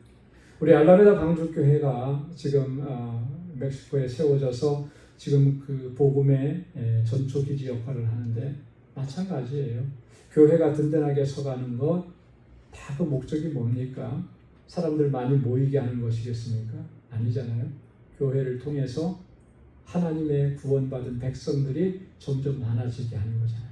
우리 알라메다 방주교회가 지금 멕시코에 세워져서 지금 그 복음의 전초기지 역할을 하는데 마찬가지예요. 교회가 든든하게 서가는 것, 다 그 목적이 뭡니까? 사람들 많이 모이게 하는 것이겠습니까? 아니잖아요. 교회를 통해서 하나님의 구원받은 백성들이 점점 많아지게 하는 거잖아요.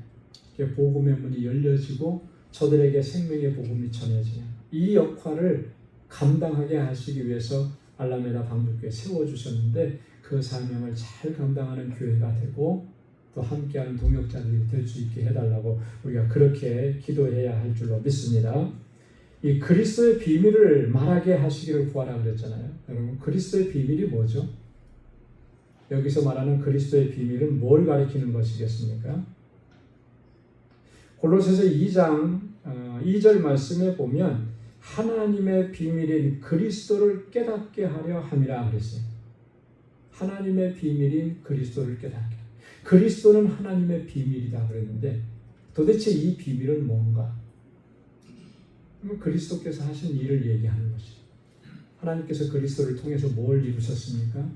복음의 문이 열려지고 저들에게 생명의 복음이 전해지는 이 역할을 감당하게 하시기 위해서 알라메다 방주교회 세워주셨는데 그 사명을 잘 감당하는 교회가 되고 또 함께하는 동역자들이 될 수 있게 해달라고 우리가 그렇게 기도해야 할 줄로 믿습니다. 이 그리스도의 비밀을 말하게 하시기를 구하라 그랬잖아요. 여러분, 그리스도의 비밀이 뭐죠? 여기서 말하는 그리스도의 비밀은 뭘 가리키는 것이겠습니까? 골로새서 2장 2절 말씀에 보면 하나님의 비밀인 그리스도를 깨닫게 하려 함이라 그랬어요. 하나님의 비밀인 그리스도를 깨닫게. 그리스도는 하나님의 비밀이다 그랬는데 도대체 이 비밀은 뭔가? 그리스도께서 하신 일을 얘기하는 것이죠. 하나님께서 그리스도를 통해서 뭘 이루셨습니까?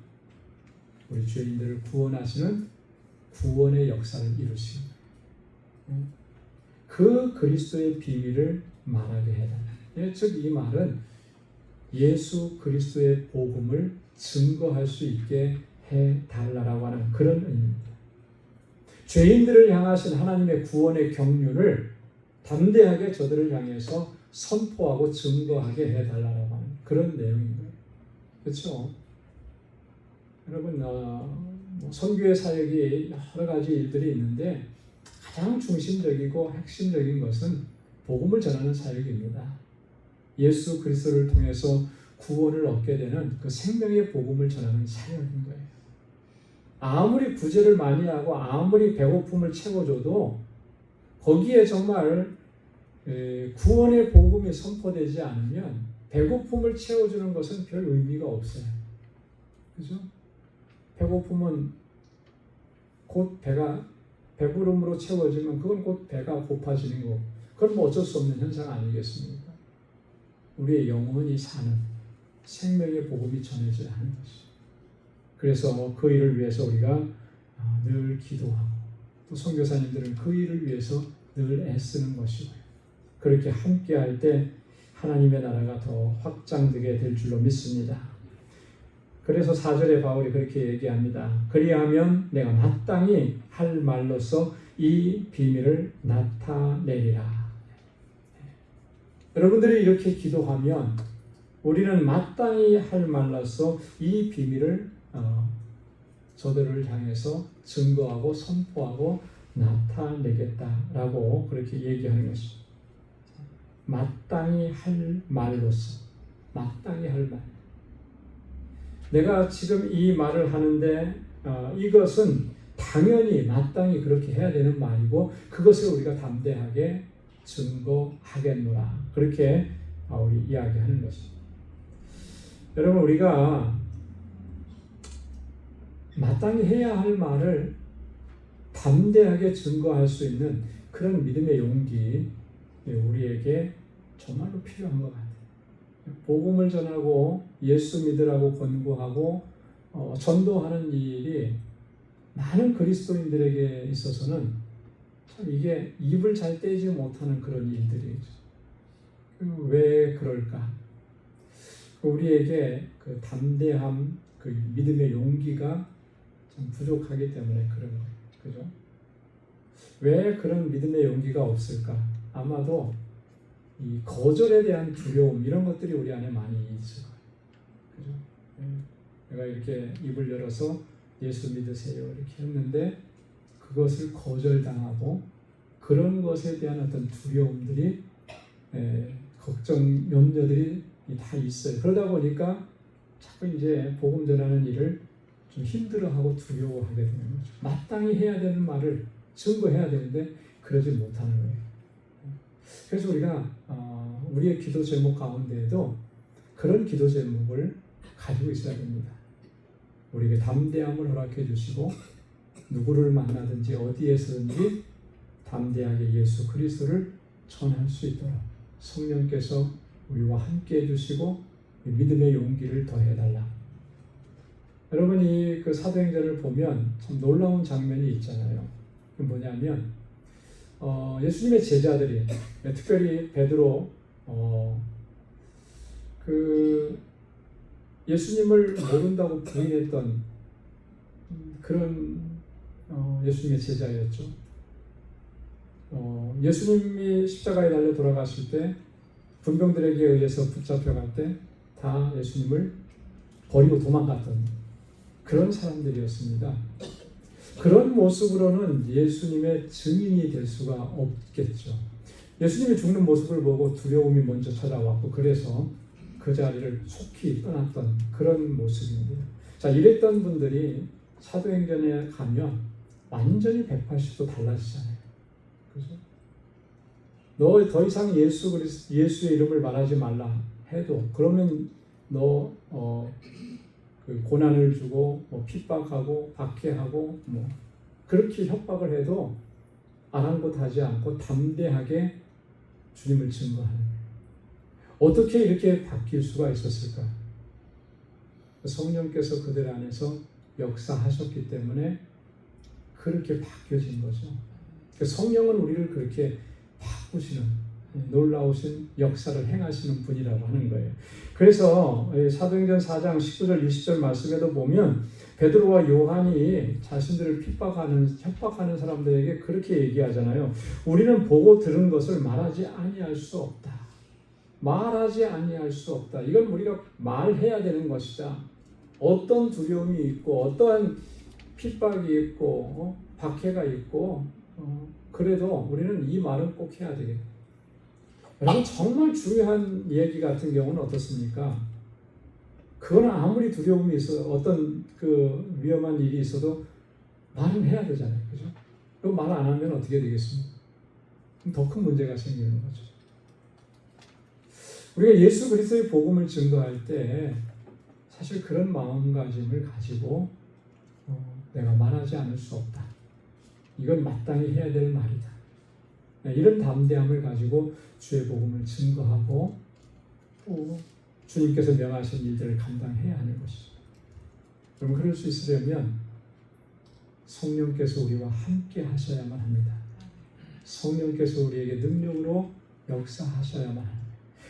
우리 죄인들을 구원하시는 구원의 역사를 이루신 거예요. 그 그리스도의 비밀을 말하게 해달라. 즉 이 말은 예수 그리스도의 복음을 증거할 수 있게 해달라고 하는 그런 의미입니다. 죄인들을 향하신 하나님의 구원의 경륜을 담대하게 저들을 향해서 선포하고 증거하게 해달라고 하는 그런 내용인 거예요. 그렇죠? 여러분, 선교의 사역이 여러 가지 일들이 있는데 가장 중심적이고 핵심적인 것은 복음을 전하는 사역입니다. 예수 그리스도를 통해서 구원을 얻게 되는 그 생명의 복음을 전하는 사역인 거예요. 아무리 구제를 많이 하고 아무리 배고픔을 채워줘도 거기에 정말 구원의 복음이 선포되지 않으면 배고픔을 채워주는 것은 별 의미가 없어요. 그죠? 배고픔은 곧 배부름으로 채워지면 그건 곧 배가 고파지는 거고 그건 뭐 어쩔 수 없는 현상 아니겠습니까? 우리의 영혼이 사는 생명의 복음이 전해져야 하는 것이죠. 그래서 그 일을 위해서 우리가 늘 기도하고 또 선교사님들은 그 일을 위해서 늘 애쓰는 것이고요. 그렇게 함께할 때 하나님의 나라가 더 확장되게 될 줄로 믿습니다. 그래서 4절에 바울이 그렇게 얘기합니다. 그리하면 내가 마땅히 할 말로서 이 비밀을 나타내리라. 여러분들이 이렇게 기도하면 우리는 마땅히 할 말로서 이 비밀을 저들을 향해서 증거하고 선포하고 나타내겠다라고 그렇게 얘기하는 것입니다. 마땅히 할 말로서 마땅히 할 말. 내가 지금 이 말을 하는데 이것은 당연히 마땅히 그렇게 해야 되는 말이고 그것을 우리가 담대하게 증거하겠노라. 그렇게 바울이 이야기하는 것입니다. 여러분, 우리가 마땅히 해야 할 말을 담대하게 증거할 수 있는 그런 믿음의 용기 우리에게 정말로 필요한 것 같아요. 복음을 전하고 예수 믿으라고 권고하고 전도하는 일이 많은 그리스도인들에게 있어서는 참 이게 입을 잘 떼지 못하는 그런 일들이죠. 왜 그럴까? 우리에게 그 담대함, 그 믿음의 용기가 좀 부족하기 때문에 그런 거예요. 그죠? 왜 그런 믿음의 용기가 없을까? 아마도 이 거절에 대한 두려움 이런 것들이 우리 안에 많이 있을 거예요. 그죠? 내가 이렇게 입을 열어서 예수 믿으세요 이렇게 했는데 그것을 거절당하고 그런 것에 대한 어떤 두려움들이 걱정, 염려들이 다 있어요. 그러다 보니까 자꾸 이제 복음 전하는 일을 좀 힘들어하고 두려워하게 되는 거죠. 마땅히 해야 되는 말을 증거해야 되는데 그러지 못하는 거예요. 그래서 우리가 우리의 기도 제목 가운데에도 그런 기도 제목을 가지고 있어야 됩니다. 우리에게 담대함을 허락해 주시고 누구를 만나든지 어디에서든지 담대하게 예수 그리스도를 전할 수 있도록 성령께서 우리와 함께 해주시고 믿음의 용기를 더해달라. 여러분이 그 사도행전을 보면 참 놀라운 장면이 있잖아요. 그 뭐냐면 예수님의 제자들이 특별히 베드로 그 예수님을 모른다고 부인했던 그런 예수님의 제자였죠. 예수님이 십자가에 달려 돌아갔을 때 군병들에게 의해서 붙잡혀갈 때 다 예수님을 버리고 도망갔던 그런 사람들이었습니다. 그런 모습으로는 예수님의 증인이 될 수가 없겠죠. 예수님이 죽는 모습을 보고 두려움이 먼저 찾아왔고 그래서 그 자리를 속히 떠났던 그런 모습입니다. 자, 이랬던 분들이 사도행전에 가면 완전히 180도 달라지잖아요. 그죠? 너 더 이상 예수의 이름을 말하지 말라 해도 그러면 너 그 고난을 주고 핍박하고 박해하고 그렇게 협박을 해도 아랑곳하지 않고 담대하게 주님을 증거하는 거예요. 어떻게 이렇게 바뀔 수가 있었을까? 성령께서 그들 안에서 역사하셨기 때문에 그렇게 바뀌어진 거죠. 성령은 우리를 그렇게 바꾸시는 놀라우신 역사를 행하시는 분이라고 하는 거예요. 그래서 사도행전 4장 19절 20절 말씀에도 보면 베드로와 요한이 자신들을 협박하는 사람들에게 그렇게 얘기하잖아요. 우리는 보고 들은 것을 말하지 아니할 수 없다. 말하지 아니할 수 없다. 이건 우리가 말해야 되는 것이다. 어떤 두려움이 있고 어떠한 핍박이 있고 박해가 있고 그래도 우리는 이 말은 꼭 해야 되겠다. 여러분 정말 중요한 얘기 같은 경우는 어떻습니까? 그건 아무리 두려움이 있어 어떤 그 위험한 일이 있어도 말은 해야 되잖아요. 그죠? 그거 말 안 하면 어떻게 되겠습니까? 더 큰 문제가 생기는 거죠. 우리가 예수 그리스도의 복음을 증거할 때 사실 그런 마음가짐을 가지고 내가 말하지 않을 수 없다. 이건 마땅히 해야 될 말이다. 이런 담대함을 가지고 주의 복음을 증거하고 또 주님께서 명하신 일들을 감당해야 하는 것이죠. 그럼 그럴 수 있으려면 성령께서 우리와 함께 하셔야만 합니다. 성령께서 우리에게 능력으로 역사하셔야만 합니다.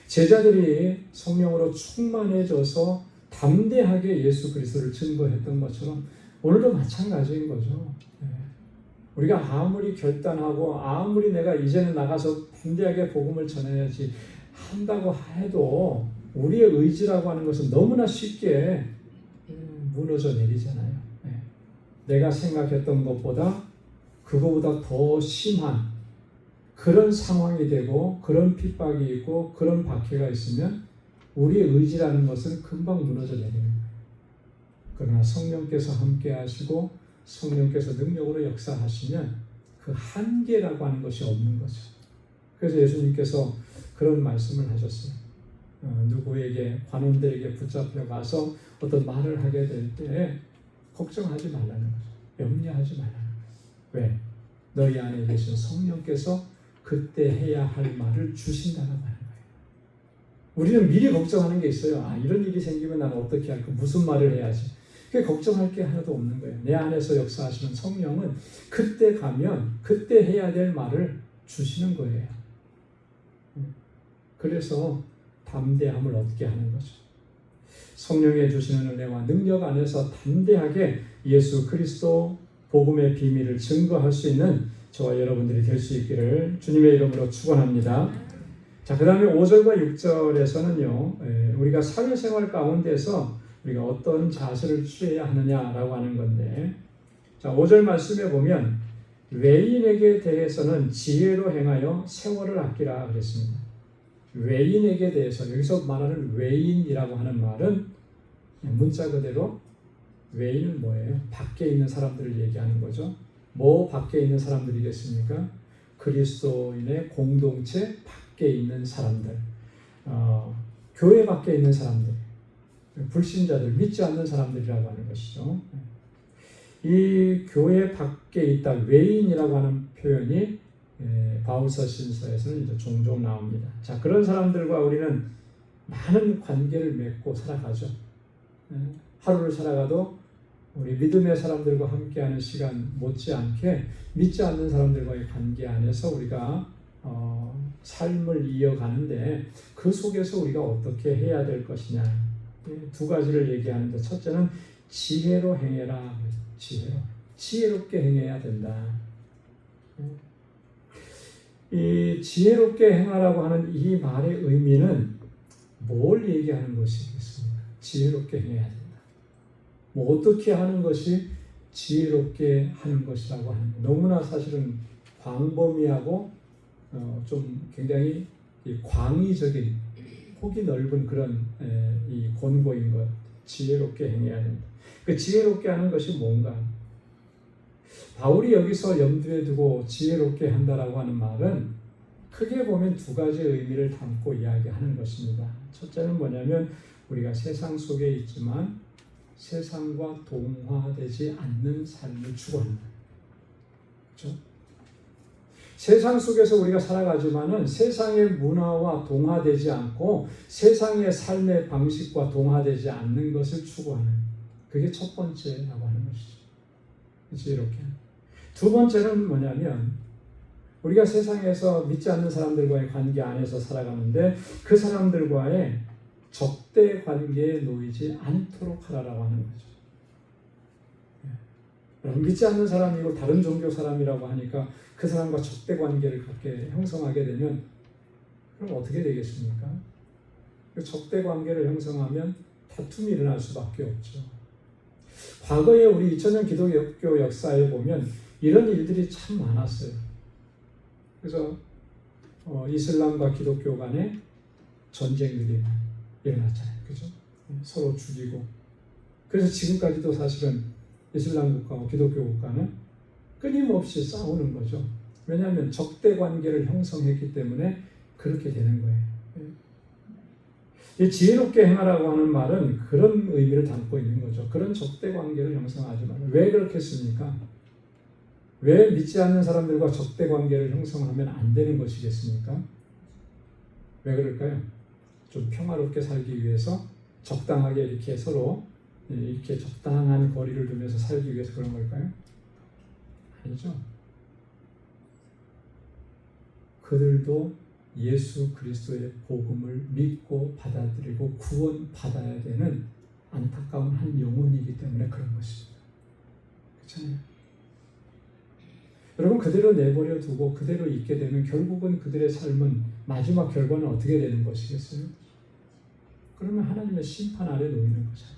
제자들이 성령으로 충만해져서 담대하게 예수 그리스도를 증거했던 것처럼 오늘도 마찬가지인 거죠. 우리가 아무리 결단하고 아무리 내가 이제는 나가서 담대하게 복음을 전해야지 한다고 해도 우리의 의지라고 하는 것은 너무나 쉽게 무너져 내리잖아요. 내가 생각했던 것보다 그거보다 더 심한 그런 상황이 되고 그런 핍박이 있고 그런 박해가 있으면 우리의 의지라는 것은 금방 무너져 내리는 거예요. 그러나 성령께서 함께 하시고 성령께서 능력으로 역사하시면 그 한계라고 하는 것이 없는 거죠. 그래서 예수님께서 그런 말씀을 하셨어요. 누구에게 관원들에게 붙잡혀 가서 어떤 말을 하게 될 때 걱정하지 말라는 거죠. 염려하지 말라는 거죠. 왜? 너희 안에 계신 성령께서 그때 해야 할 말을 주신다고 하는 거예요. 우리는 미리 걱정하는 게 있어요. 이런 일이 생기면 나는 어떻게 할까? 무슨 말을 해야지? 그게 걱정할 게 하나도 없는 거예요. 내 안에서 역사하시는 성령은 그때 가면 그때 해야 될 말을 주시는 거예요. 그래서 담대함을 얻게 하는 거죠. 성령의 주시는 은혜와 능력 안에서 담대하게 예수 그리스도 복음의 비밀을 증거할 수 있는 저와 여러분들이 될 수 있기를 주님의 이름으로 축원합니다. 자, 그 다음에 5절과 6절에서는요, 우리가 사회생활 가운데서 우리가 어떤 자세를 취해야 하느냐라고 하는 건데, 자, 5절 말씀에 보면 외인에게 대해서는 지혜로 행하여 세월을 아끼라 그랬습니다. 외인에게 대해서 여기서 말하는 외인이라고 하는 말은 문자 그대로 외인은 뭐예요? 밖에 있는 사람들을 얘기하는 거죠. 뭐 밖에 있는 사람들이겠습니까? 그리스도인의 공동체 밖에 있는 사람들, 교회 밖에 있는 사람들, 불신자들, 믿지 않는 사람들이라고 하는 것이죠. 이 교회 밖에 있다, 외인이라고 하는 표현이 바울서신서에서는 이제 종종 나옵니다. 자, 그런 사람들과 우리는 많은 관계를 맺고 살아가죠. 하루를 살아가도 우리 믿음의 사람들과 함께하는 시간 못지않게 믿지 않는 사람들과의 관계 안에서 우리가 삶을 이어가는데 그 속에서 우리가 어떻게 해야 될 것이냐, 두 가지를 얘기하는데, 첫째는 지혜로 행해라. 지혜롭게 행해야 된다. 이 지혜롭게 행하라고 하는 이 말의 의미는 뭘 얘기하는 것이겠습니까? 지혜롭게 행해야 된다. 뭐 어떻게 하는 것이 지혜롭게 하는 것이라고 하는, 너무나 사실은 광범위하고 좀 굉장히 광의적인, 폭이 넓은 그런 이 권고인 것. 지혜롭게 행해야 된다. 그 지혜롭게 하는 것이 뭔가? 바울이 여기서 염두에 두고 지혜롭게 한다라고 하는 말은 크게 보면 두 가지 의미를 담고 이야기하는 것입니다. 첫째는 뭐냐면 우리가 세상 속에 있지만 세상과 동화되지 않는 삶을 추구한다. 그렇죠? 세상 속에서 우리가 살아가지만은 세상의 문화와 동화되지 않고 세상의 삶의 방식과 동화되지 않는 것을 추구하는, 그게 첫 번째라고 하는 것이죠. 그렇죠? 이렇게. 두 번째는 뭐냐면 우리가 세상에서 믿지 않는 사람들과의 관계 안에서 살아가는데 그 사람들과의 적대 관계에 놓이지 않도록 하라라고 하는 거죠. 여러분, 믿지 않는 사람이고 다른 종교 사람이라고 하니까 그 사람과 적대 관계를 갖게 형성하게 되면 그럼 어떻게 되겠습니까? 그 적대 관계를 형성하면 다툼이 일어날 수밖에 없죠. 과거에 우리 2000년 기독교 역사에 보면 이런 일들이 참 많았어요. 그래서 이슬람과 기독교 간에 전쟁들이 일어났잖아요. 그죠? 서로 죽이고. 그래서 지금까지도 사실은 이슬람 국가와 기독교 국가는 끊임없이 싸우는 거죠. 왜냐하면 적대 관계를 형성했기 때문에 그렇게 되는 거예요. 이 지혜롭게 행하라고 하는 말은 그런 의미를 담고 있는 거죠. 그런 적대 관계를 형성하지 말라. 왜 그렇게 했습니까? 왜 믿지 않는 사람들과 적대 관계를 형성하면 안 되는 것이겠습니까? 왜 그럴까요? 좀 평화롭게 살기 위해서 적당하게 이렇게 서로 이렇게 적당한 거리를 두면서 살기 위해서 그런 걸까요? 아니죠. 그들도 예수 그리스도의 복음을 믿고 받아들이고 구원받아야 되는 안타까운 한 영혼이기 때문에 그런 것입니다. 그렇잖아요. 여러분, 그대로 내버려 두고 그대로 있게 되면 결국은 그들의 삶은 마지막 결과는 어떻게 되는 것이겠어요? 그러면 하나님의 심판 아래 놓이는 거잖아요.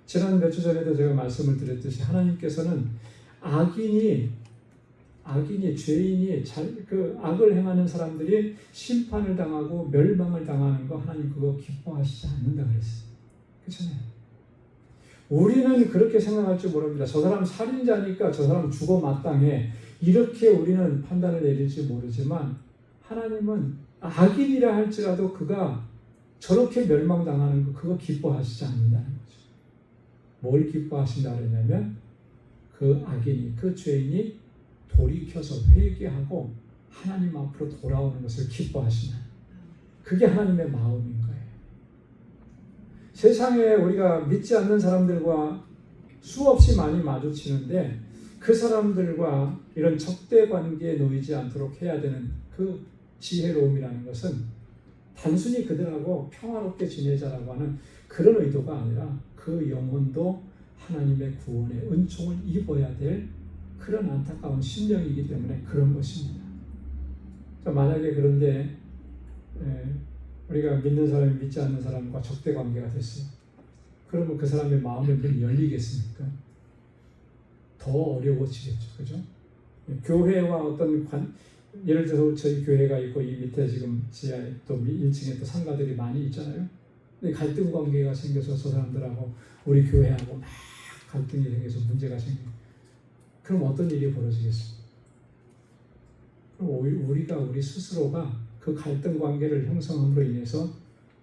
지난 몇 주 전에도 제가 말씀을 드렸듯이 하나님께서는 악인이 죄인이 그 악을 행하는 사람들이 심판을 당하고 멸망을 당하는 거 하나님 그거 기뻐하시지 않는다 그랬어요. 그렇잖아요. 우리는 그렇게 생각할 줄 모릅니다. 저 사람 살인자니까 저 사람 죽어 마땅해. 이렇게 우리는 판단을 내릴지 모르지만 하나님은 악인이라 할지라도 그가 저렇게 멸망당하는 거 그거 기뻐하시지 않는다는 거죠. 뭘 기뻐하신다 그러냐면 그 악인이, 그 죄인이 돌이켜서 회개하고 하나님 앞으로 돌아오는 것을 기뻐하시는, 그게 하나님의 마음인 거예요. 세상에 우리가 믿지 않는 사람들과 수없이 많이 마주치는데 그 사람들과 이런 적대 관계에 놓이지 않도록 해야 되는 그 지혜로움이라는 것은 단순히 그들하고 평화롭게 지내자라고 하는 그런 의도가 아니라 그 영혼도 하나님의 구원의 은총을 입어야 될 그런 안타까운 심령이기 때문에 그런 것입니다. 만약에 그런데 우리가 믿는 사람이 믿지 않는 사람과 적대 관계가 됐어요. 그러면 그 사람의 마음의 문이 열리겠습니까? 더 어려워지겠죠. 그죠? 교회와 어떤 예를 들어서 저희 교회가 있고 이 밑에 지금 지하에 또 1층에 또 상가들이 많이 있잖아요. 근데 갈등 관계가 생겨서 저 사람들하고 우리 교회하고 막 갈등이 생겨서 문제가 생겨요. 그럼 어떤 일이 벌어지겠습니까? 그럼 우리가 우리 스스로가 그 갈등 관계를 형성함으로 인해서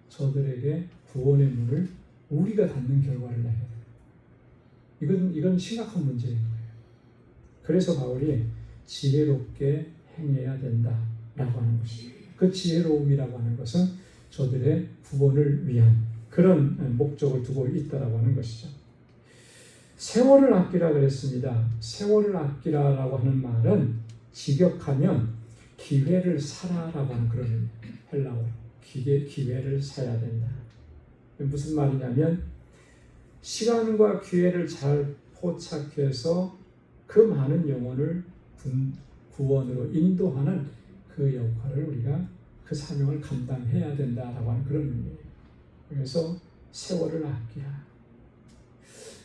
저들에게 구원의 문을 우리가 닫는 결과를 내야 돼요. 이건 심각한 문제인 거예요. 그래서 바울이 지혜롭게 행해야 된다라고 하는 것입니다. 그 지혜로움이라고 하는 것은 저들의 구원을 위한 그런 목적을 두고 있다라고 하는 것이죠. 세월을 아끼라 그랬습니다. 세월을 아끼라라고 하는 말은 직역하면 기회를 사라라고 하는 그런 헬라어. 기회를 사야 된다. 무슨 말이냐면 시간과 기회를 잘 포착해서 그 많은 영혼을 구원으로 인도하는 그 역할을 우리가 그 사명을 감당해야 된다라고 하는 그런 의미예요. 그래서 세월을 아끼라.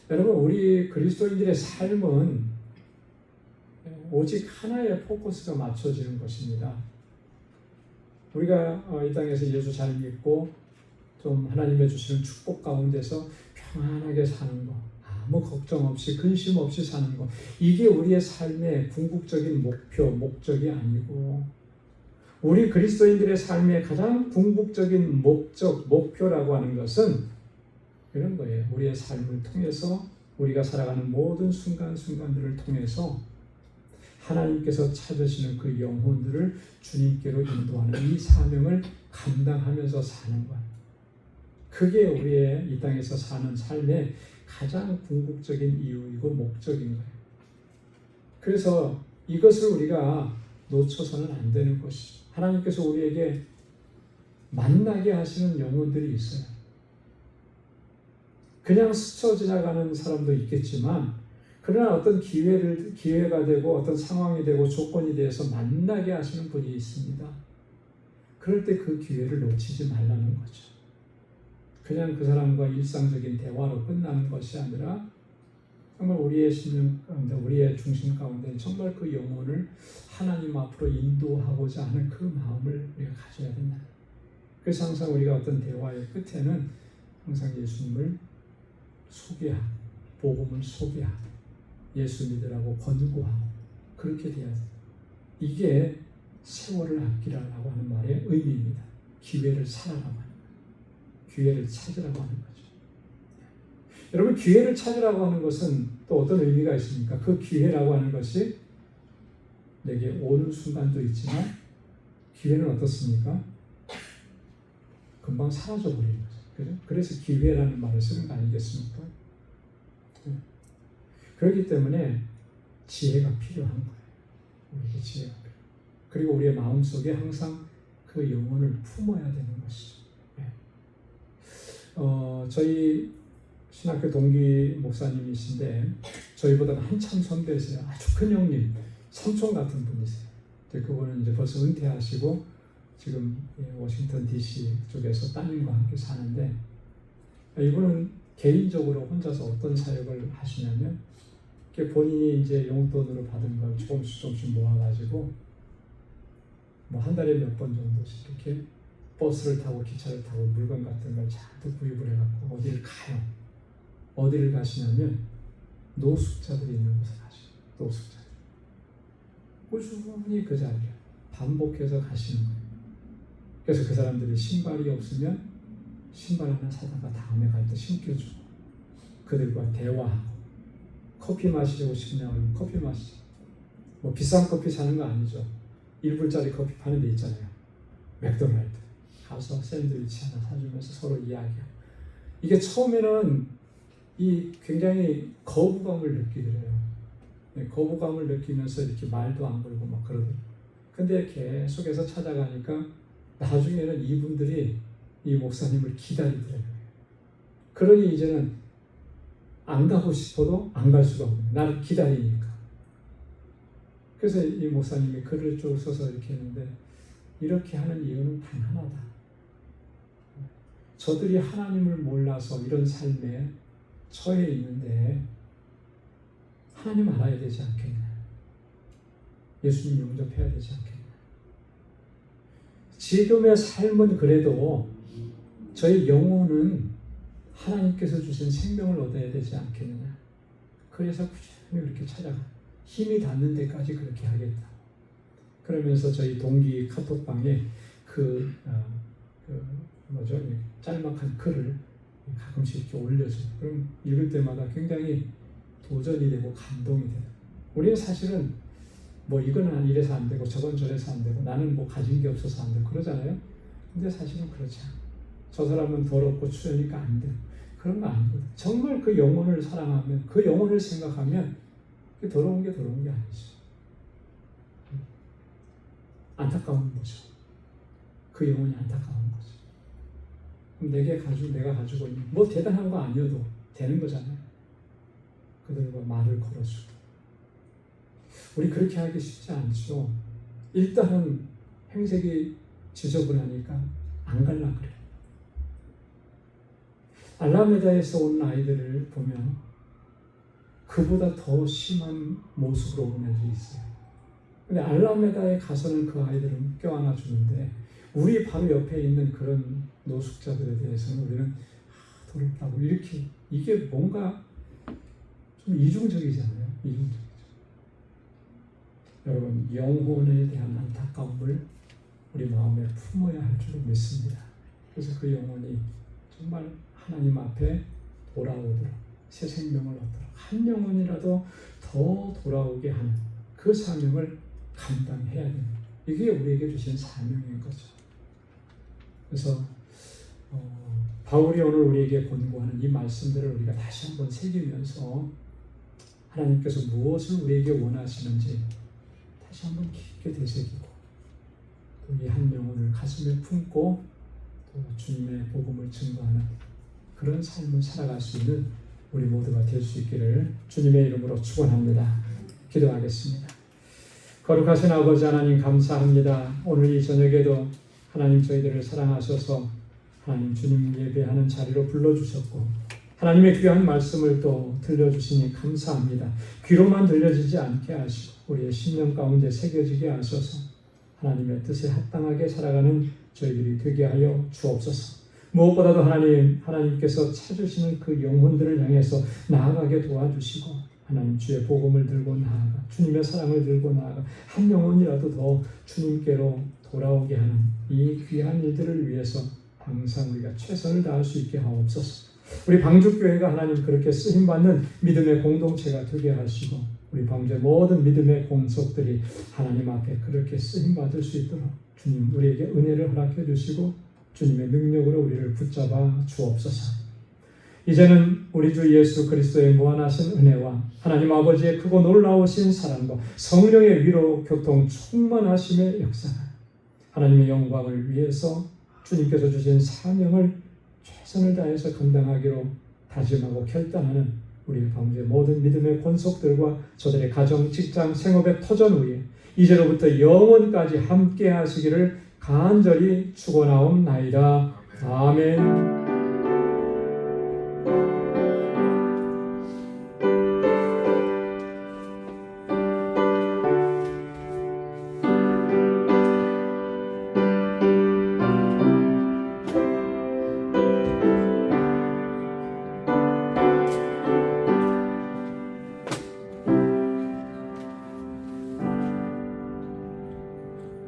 여러분, 우리 그리스도인들의 삶은 오직 하나의 포커스가 맞춰지는 것입니다. 우리가 이 땅에서 예수 잘 믿고 좀 하나님의 주시는 축복 가운데서 평안하게 사는 것, 아무 걱정 없이 근심 없이 사는 것, 이게 우리의 삶의 궁극적인 목적이 아니고 우리 그리스도인들의 삶의 가장 궁극적인 목표라고 하는 것은 이런 거예요. 우리의 삶을 통해서 우리가 살아가는 모든 순간순간들을 통해서 하나님께서 찾으시는 그 영혼들을 주님께로 인도하는 이 사명을 감당하면서 사는 것. 그게 우리의 이 땅에서 사는 삶의 가장 궁극적인 이유이고 목적인 거예요. 그래서 이것을 우리가 놓쳐서는 안 되는 것이죠. 하나님께서 우리에게 만나게 하시는 영혼들이 있어요. 그냥 스쳐 지나가는 사람도 있겠지만 그러나 어떤 기회가 되고 어떤 상황이 되고 조건이 되어서 만나게 하시는 분이 있습니다. 그럴 때 그 기회를 놓치지 말라는 거죠. 그냥 그 사람과 일상적인 대화로 끝나는 것이 아니라 정말 우리의 심령 가운데, 우리의 중심 가운데 정말 그 영혼을 하나님 앞으로 인도하고자 하는 그 마음을 우리가 가져야 된다. 그래서 항상 우리가 어떤 대화의 끝에는 항상 예수님을 소개하고 복음을 소개하고 예수 믿으라고 권고하고 그렇게 돼야 돼요. 이게 세월을 아끼라라고 하는 말의 의미입니다. 기회를 사라라고 하는 거예요. 기회를 찾으라고 하는 거죠. 여러분, 기회를 찾으라고 하는 것은 또 어떤 의미가 있습니까? 그 기회라고 하는 것이 내게 오는 순간도 있지만 기회는 어떻습니까? 금방 사라져버리는 거죠. 그죠? 그래서 기회라는 말을 쓰는 거 아니겠습니까? 그렇기 때문에 지혜가 필요한 거예요. 우리에게 지혜가 필요해요. 그리고 우리의 마음속에 항상 그 영혼을 품어야 되는 것이죠. 저희 신학교 동기 목사님이신데 저희보다는 한참 선배세요. 아주 큰 형님, 삼촌 같은 분이세요. 그분은 이제 벌써 은퇴하시고 지금 워싱턴 DC 쪽에서 따님과 함께 사는데 이분은 개인적으로 혼자서 어떤 사역을 하시냐면 본인이 이제 용돈으로 받은 걸 조금씩 모아가지고 뭐 한 달에 몇 번 정도씩 이렇게 버스를 타고 기차를 타고 물건 같은 걸 잔뜩 구입을 해갖고 어디를 가요. 어디를 가시냐면 노숙자들이 있는 곳에 가시죠. 노숙자들. 꾸준히 그 자리에 반복해서 가시는 거예요. 그래서 그 사람들이 신발이 없으면 신발 하나 사다가 다음에 갈 때 신겨주고 그들과 대화하고 커피 마시고 싶냐면 커피 마시죠. 뭐 비싼 커피 사는 거 아니죠. 1불짜리 커피 파는 데 있잖아요. 맥도날드. 가서 샌드위치 하나 사주면서 서로 이야기하고. 이게 처음에는 굉장히 거부감을 느끼더래요. 거부감을 느끼면서 이렇게 말도 안 걸고 막 그러더라고요. 근데 계속해서 찾아가니까 나중에는 이분들이 이 목사님을 기다리더라고요. 그러니 이제는 안 가고 싶어도 안 갈 수가 없는 거예요. 나를 기다리니까. 그래서 이 목사님이 글을 쭉 써서 이렇게 했는데 이렇게 하는 이유는 단 하나다. 저들이 하나님을 몰라서 이런 삶에 처해 있는데 하나님 알아야 되지 않겠냐. 예수님 영접해야 되지 않겠냐. 지금의 삶은 그래도 저희 영혼은 하나님께서 주신 생명을 얻어야 되지 않겠느냐. 그래서 꾸준히 그렇게 찾아가. 힘이 닿는 데까지 그렇게 하겠다. 그러면서 저희 동기 카톡방에 짤막한 글을 가끔씩 이렇게 올려줘요. 그럼 읽을 때마다 굉장히 도전이 되고 감동이 돼요. 우리는 사실은 뭐 이거는 이래서 안 되고 저건 저래서 안 되고 나는 뭐 가진 게 없어서 안 되고 그러잖아요. 근데 사실은 그렇지 않아요. 저 사람은 더럽고 추우니까 안 돼요. 그런 거 아니거든요. 정말 그 영혼을 사랑하면, 그 영혼을 생각하면 그게 더러운 게 아니죠. 안타까운 거죠. 그 영혼이 안타까운 거죠. 그럼 내가 가지고 있는 뭐 대단한 거 아니어도 되는 거잖아요. 그들과 말을 걸어주고. 우리 그렇게 하기 쉽지 않죠. 일단은 행색이 지저분하니까 안 갈라 그래요. 알라메다에서 온 아이들을 보면 그보다 더 심한 모습으로 온 애들이 있어요. 근데 알라메다에 가서는 그 아이들은 껴안아 주는데 우리 바로 옆에 있는 그런 노숙자들에 대해서는 우리는 더럽다고 이렇게, 이게 뭔가 좀 이중적이잖아요. 이중적이죠. 여러분, 영혼에 대한 안타까움을 우리 마음에 품어야 할 줄을 믿습니다. 그래서 그 영혼이 정말 하나님 앞에 돌아오도록, 새 생명을 얻도록, 한 영혼이라도 더 돌아오게 하는 그 사명을 감당해야 됩니다. 이게 우리에게 주신 사명인 거죠. 그래서 바울이 오늘 우리에게 권고하는 이 말씀들을 우리가 다시 한번 새기면서 하나님께서 무엇을 우리에게 원하시는지 다시 한번 깊게 되새기고 또 이 한 영혼을 가슴에 품고 또 주님의 복음을 증거하는 그런 삶을 살아갈 수 있는 우리 모두가 될 수 있기를 주님의 이름으로 축원합니다. 기도하겠습니다. 거룩하신 아버지 하나님, 감사합니다. 오늘 이 저녁에도 하나님 저희들을 사랑하셔서 하나님 주님 예배하는 자리로 불러주셨고 하나님의 귀한 말씀을 또 들려주시니 감사합니다. 귀로만 들려지지 않게 하시고 우리의 심령 가운데 새겨지게 하셔서 하나님의 뜻에 합당하게 살아가는 저희들이 되게 하여 주옵소서. 무엇보다도 하나님께서 찾으시는 그 영혼들을 향해서 나아가게 도와주시고 하나님 주의 복음을 들고 나아가 주님의 사랑을 들고 나아가 한 영혼이라도 더 주님께로 돌아오게 하는 이 귀한 일들을 위해서 항상 우리가 최선을 다할 수 있게 하옵소서. 우리 방주교회가 하나님 그렇게 쓰임받는 믿음의 공동체가 되게 하시고 우리 방주의 모든 믿음의 공석들이 하나님 앞에 그렇게 쓰임받을 수 있도록 주님 우리에게 은혜를 허락해 주시고 주님의 능력으로 우리를 붙잡아 주옵소서. 이제는 우리 주 예수 그리스도의 무한하신 은혜와 하나님 아버지의 크고 놀라우신 사랑과 성령의 위로 교통 충만하심의 역사가 하나님의 영광을 위해서 주님께서 주신 사명을 최선을 다해서 감당하기로 다짐하고 결단하는 우리 방주의 모든 믿음의 권속들과 저들의 가정, 직장, 생업의 터전 위에 이제로부터 영원까지 함께 하시기를 간절히 축원하옵나이다. 아멘.